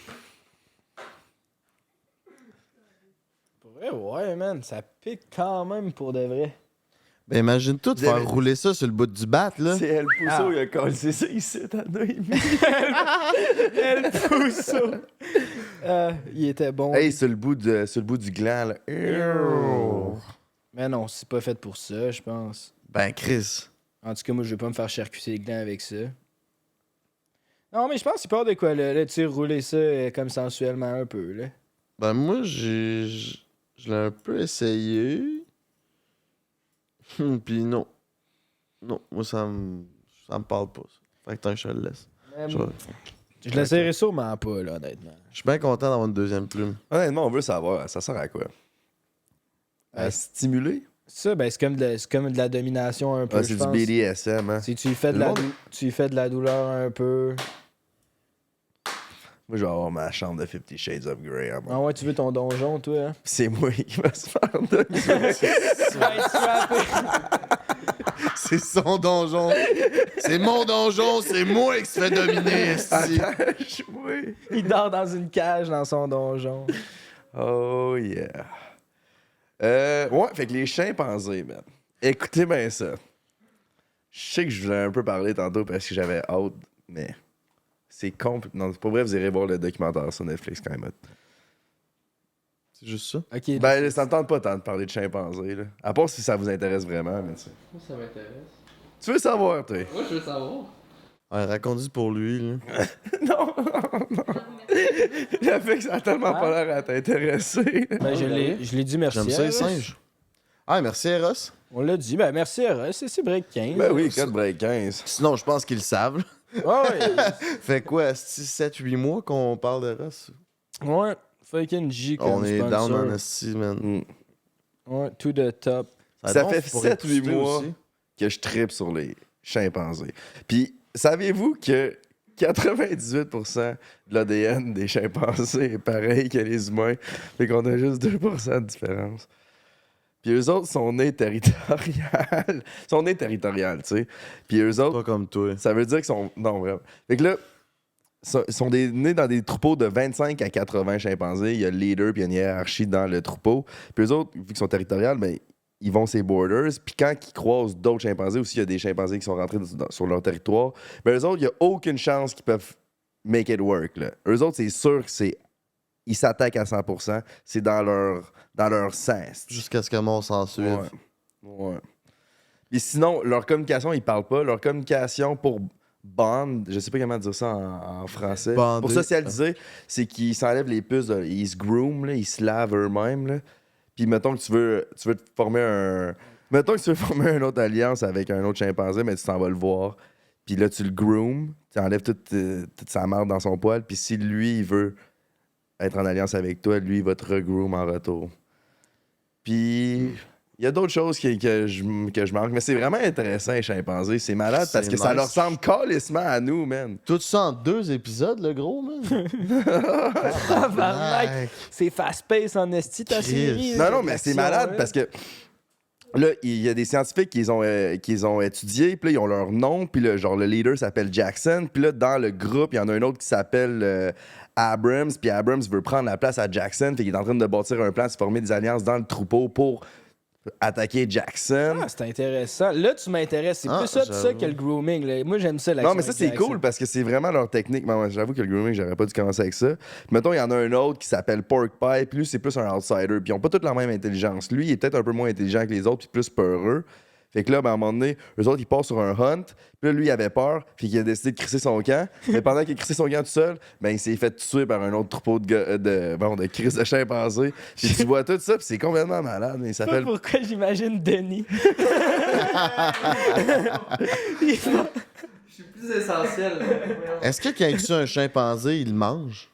pour vrai, ouais, man, ça pique quand même pour de vrai. Ben imagine-toi de faire J'avais- rouler ça sur le bout du bat, là. C'est El Pouceau, Ah. il a collé ça ici, t'as Noémie. Elle pousse ça. Il était bon. Hey, sur le bout du gland, là. Ew. Mais non, c'est pas fait pour ça, je pense. Ben Chris. En tout cas, moi, je vais pas me faire charcuter les glands avec ça. Non, mais je pense qu'il part de quoi, là. Là, tu sais, rouler ça comme sensuellement un peu, là. Ben moi, je l'ai un peu essayé. Puis non. Non, moi ça me parle pas. Ça. Fait que tant que je le laisse. Mais Je, je l'essayerai sûrement pas, là, honnêtement. je suis bien content d'avoir une deuxième plume. Honnêtement, on veut savoir, ça sert à quoi? À stimuler? Ça, ben, c'est comme de la domination un peu, Ah, je c'est du pense. BDSM, hein? Si tu lui fais Le monde- tu lui fais de la douleur un peu. Moi, je vais avoir ma chambre de 50 Shades of Grey. Hein, Ah ouais, tu veux ton donjon, toi, hein? C'est moi qui va se faire dominer. C'est son donjon. C'est mon donjon, c'est moi qui se fait dominer, esti. Oui. Il dort dans une cage dans son donjon. Oh yeah. Ouais, fait que les chimpanzés, man. Écoutez bien ça. Je sais que je vous en ai un peu parlé tantôt parce que j'avais hâte, mais c'est complètement. Non, c'est pas vrai, vous irez voir le documentaire sur Netflix quand même. C'est juste ça. Ok. Ben, ça me tente pas tant de parler de chimpanzés, là. À part si ça vous intéresse vraiment, mais tu sais. Moi, ça m'intéresse. Tu veux savoir, toi? Moi, je veux savoir. Ouais, raconte pour lui, là. Non, non. Le fait que ça a tellement pas l'air à t'intéresser. Ben, je l'ai dit merci. J'aime ça, les Eros. singes. Ah, merci, Eros. On l'a dit. Ben, merci, Eros. C'est Break 15. Ben oui, 4 break 15. Sinon, je pense qu'ils le savent. Ouais, ouais. Fait quoi, esti, 7-8 mois qu'on parle d'Eros? Ouais. Fucking J comme On est sponsor. down en esti, man. Mm. Ouais, to the top. Ça donc fait pourrait 7-8 booster mois aussi. que je trippe sur les chimpanzés. Puis, saviez-vous que 98% de l'ADN des chimpanzés est pareil que les humains? Fait qu'on a juste 2% de différence. Puis eux autres sont nés territoriales. Ils sont nés territoriales, tu sais. Puis eux autres, Pas comme toi. ça veut dire qu'ils sont... Non, vraiment. Fait que là, ils sont nés dans des troupeaux de 25 à 80 chimpanzés. Il y a le leader puis il y a une hiérarchie dans le troupeau. Puis eux autres, vu qu'ils sont territoriales, ben, ils vont ces borders. Puis quand ils croisent d'autres chimpanzés, aussi, il y a des chimpanzés qui sont rentrés sur leur territoire, ben eux autres, il n'y a aucune chance qu'ils peuvent make it work. Là. Eux autres, c'est sûr que ils s'attaquent à 100%. C'est dans leur sens. Jusqu'à ce que mort s'en suive. Ouais. Et sinon, leur communication, ils parlent pas. Leur communication pour bond, je sais pas comment dire ça en français. Bonder. Pour socialiser, c'est qu'ils s'enlèvent les puces, ils se groom, là, ils se lavent eux-mêmes. Là. Puis mettons que tu veux te former Mettons que tu veux former une autre alliance avec un autre chimpanzé, mais tu t'en vas le voir. Puis là, tu le groom, tu enlèves toute sa marde dans son poil. Puis si lui, il veut être en alliance avec toi, lui, il va te regroom en retour. Puis il y a d'autres choses que je manque, mais c'est vraiment intéressant, les chimpanzés. C'est malade parce C'est que ça nice. leur ressemble calissement à nous, man. Tout ça en 2 épisodes, le gros, man. Tabarnak. C'est fast-pace en esti, ta Christ. série. Non, mais c'est malade parce que là, il y a des scientifiques qui ont étudié, puis là, ils ont leur nom, puis là, genre, le leader s'appelle Jackson, puis là, dans le groupe, il y en a un autre qui s'appelle Abrams, puis Abrams veut prendre la place à Jackson, fait qu'il est en train de bâtir un plan, de se former des alliances dans le troupeau pour attaquer Jackson. Ah, c'est intéressant. Là, tu m'intéresses. C'est Ah, plus ça j'avoue. que le grooming. Là. Moi, j'aime ça. Non, mais ça, c'est cool parce que c'est vraiment leur technique. Mais j'avoue que le grooming, j'aurais pas dû commencer avec ça. Puis, mettons, il y en a un autre qui s'appelle Pork Pie, puis lui, c'est plus un outsider. Puis ils ont pas toute la même intelligence. Lui, il est peut-être un peu moins intelligent que les autres, puis plus peureux. Fait que là, ben, à un moment donné, eux autres, ils partent sur un hunt. Puis là, lui, il avait peur. Fait qu'il a décidé de crisser son camp. Mais pendant qu'il a crissé son camp tout seul, ben, il s'est fait tuer par un autre troupeau de cris de chimpanzés. Puis tu vois tout ça, puis c'est complètement malade. Mais il Je sais pas s'appelle... pourquoi j'imagine Denis. Je suis plus essentiel. là. Est-ce que quand il tue un chimpanzé, il le mange?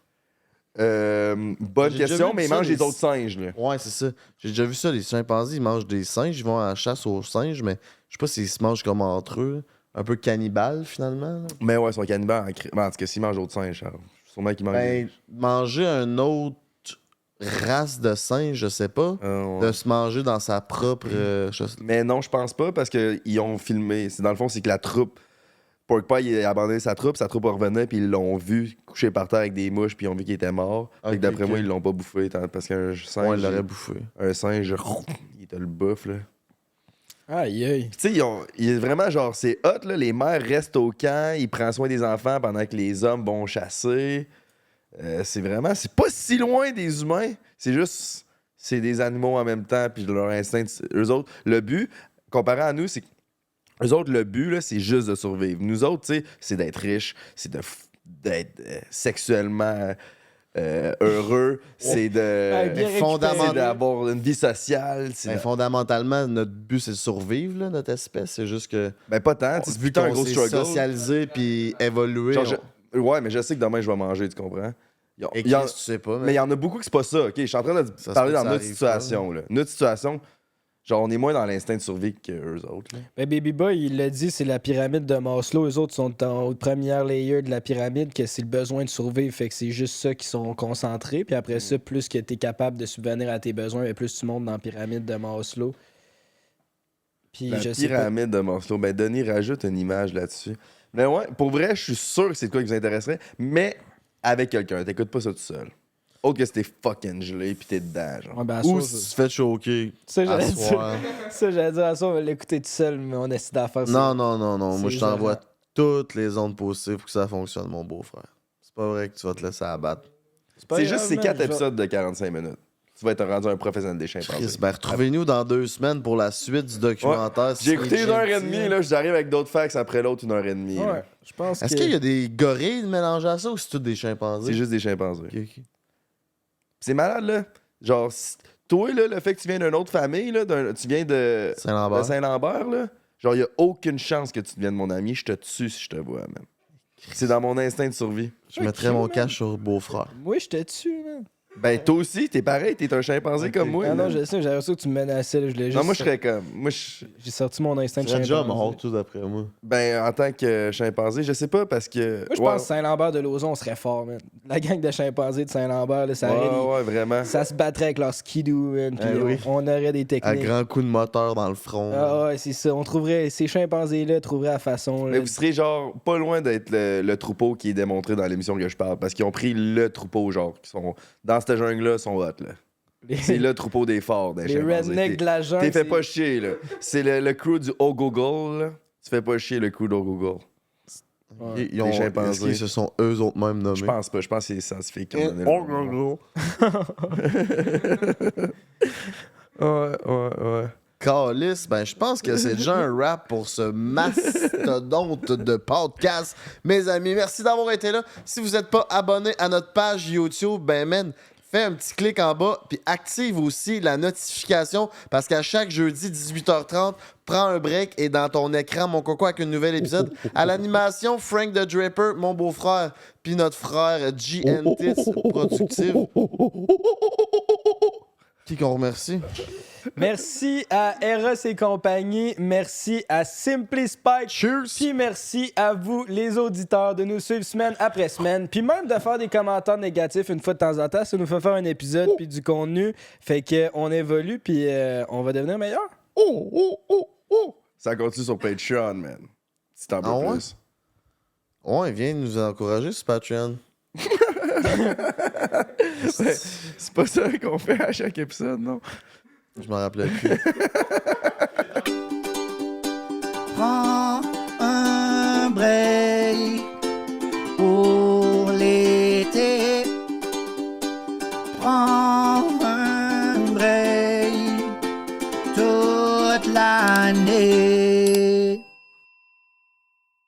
Bonne J'ai déjà question, vu mais il ça, mange les- les autres singes, là. Ouais, c'est ça. J'ai déjà vu ça, les chimpanzés, ils mangent des singes, ils vont à la chasse aux singes, mais je sais pas s'ils se mangent comme entre eux. Un peu cannibales, finalement. là. Mais ouais, ils sont cannibales. En tout cas, s'ils mangent d'autres singes, sûrement qu'ils mangent... Ben, manger un autre race de singe, je sais pas. Ouais. De se manger dans sa propre... Mais non, je pense pas parce qu'ils ont filmé. Dans le fond, c'est que la troupe. Pork Pie, il a abandonné sa troupe revenait, puis ils l'ont vu couché par terre avec des mouches, puis ils ont vu qu'il était mort. Fait que Ok, d'après ok. moi, ils l'ont pas bouffé. Parce qu'un singe. Ouais, il l'aurait bouffé. Un singe, il était le bouffe, là. Aïe, aïe. Puis tu sais, il est vraiment genre, c'est hot, là. Les mères restent au camp, ils prennent soin des enfants pendant que les hommes vont chasser. C'est vraiment. C'est pas si loin des humains. C'est juste. C'est des animaux en même temps, puis leur instinct. Eux autres, le but, comparé à nous, c'est que eux autres, le but, là, c'est juste de survivre. Nous autres, tu sais, c'est d'être riche, c'est d'être sexuellement heureux, c'est Ouais, bien fondamentalement- c'est d'avoir une vie sociale. C'est Ben, fondamentalement, notre but, c'est de survivre, là, notre espèce. C'est juste que... ben, pas tant. Tu sais, Vu c'est un qu'on gros s'est struggle. socialisé puis évolué, Genre, ouais, mais je sais que demain, je vais manger, tu comprends? Et Il y en- Chris, tu sais pas, mais il y en a beaucoup qui c'est pas ça, OK? Je suis en train de Ça se parler peut dans que ça notre arrive situation, là. Notre situation, genre, on est moins dans l'instinct de survie qu'eux autres, là. Ben, Baby Boy, il l'a dit, c'est la pyramide de Maslow. Eux autres sont en première layer de la pyramide, que c'est le besoin de survivre. Fait que c'est juste ça qui sont concentrés. Puis après ça, plus que tu es capable de subvenir à tes besoins, ben, plus tu montes dans la pyramide de Maslow. Puis La je sais pas. pyramide de Maslow. Ben, Denis rajoute une image là-dessus. Mais ouais, pour vrai, je suis sûr que c'est de quoi qui vous intéresserait, mais avec quelqu'un. T'écoutes pas ça tout seul. Autre que si t'es fucking gelé pis t'es dedans, genre. Ouais, ben, à Ou soir, si tu te fais choquer ça, à j'allais soir. dire. Ça, j'allais dire à ça, on va l'écouter tout seul, mais on décide d'en faire ça. Non, non, non, non. Moi, C'est je t'envoie genre- toutes les ondes positives pour que ça fonctionne, mon beau-frère. C'est pas vrai que tu vas te laisser abattre. pas C'est grave, juste ces man, 4 je vais- épisodes de 45 minutes. Tu vas être rendu un professionnel des chimpanzés. Chris, ben retrouvez-nous dans 2 semaines pour la suite du documentaire. J'ai écouté C'est 1h30, gentil. là, j'arrive avec d'autres facts après l'autre 1h30. là. Ouais, je pense Est-ce que... qu'il y a des gorilles mélangés à ça ou c'est tout des chimpanzés? C'est juste des chimpanzés. Ok, ok. C'est malade, là. Genre, toi, là, le fait que tu viens d'une autre famille, là, tu viens de Saint-Lambert. Saint-Lambert, là, genre, il a aucune chance que tu deviennes mon ami. Je te tue si je te vois, man. C'est dans mon instinct de survie. Je mettrais mon cash sur beau-frère. Moi, je te tue, man. Ben, toi aussi, t'es pareil, t'es un chimpanzé Ok. comme moi. Ah non, man. je sais, j'avais ça que tu me menaçais, là, je l'ai juste... Non, moi, je serais comme. Moi, je. J'ai sorti mon instinct Tu de serais déjà chimpanzé. mort, tout d'après moi. Ben, en tant que chimpanzé, je sais pas parce que. Moi, je pense que Saint-Lambert de Lauson serait fort, man. La gang de chimpanzés de Saint-Lambert, là, ça, aurait des- Ouais, vraiment. ça se battrait avec leur skidoo, man. Puis Eh oui. on aurait des À techniques. grand coup de moteur dans le front. Ah ouais, c'est ça. On trouverait... Ces chimpanzés-là trouveraient la façon... Mais là, vous serez genre pas loin d'être le troupeau qui est démontré dans l'émission que je parle. Parce qu'ils ont pris le troupeau, genre, qui sont. Dans cette jungle-là, sont hot, là. C'est le troupeau des forts, des les chimpanzés. rednecks de la jungle. T'es fait c'est- pas chier, là. C'est le crew du Google, là. Tu fais pas chier le crew d'Ogogo. Ouais. Ils ont, les chimpanzés. est-ce qu'ils se sont eux autres mêmes nommés? Je pense pas. Je pense que c'est les scientifiques qui ont donné Oh, le nom. oh, Ouais. Calice, ben je pense que c'est déjà un rap pour ce mastodonte de podcast. Mes amis, merci d'avoir été là. Si vous n'êtes pas abonné à notre page YouTube, ben man, fais un petit clic en bas puis active aussi la notification parce qu'à chaque jeudi 18h30, prends un break et dans ton écran, mon coco, avec un nouvel épisode. À l'animation, Frank the Draper, mon beau-frère, puis notre frère GNTits Productive. Qui qu'on remercie? Merci à Eros et compagnie. Merci à Simply Spike. Cheers! Puis merci à vous, les auditeurs, de nous suivre semaine après semaine. Puis même de faire des commentaires négatifs une fois de temps en temps. Ça nous fait faire un épisode puis du contenu. Fait qu'on évolue puis on va devenir meilleur. Ça continue sur Patreon, man. Si t'en veux Ah ouais? plus. Ouais, viens nous encourager sur Patreon. C'est pas ça qu'on fait à chaque épisode, non? Je m'en rappelais plus. Prends un break pour l'été. Prends un break toute l'année.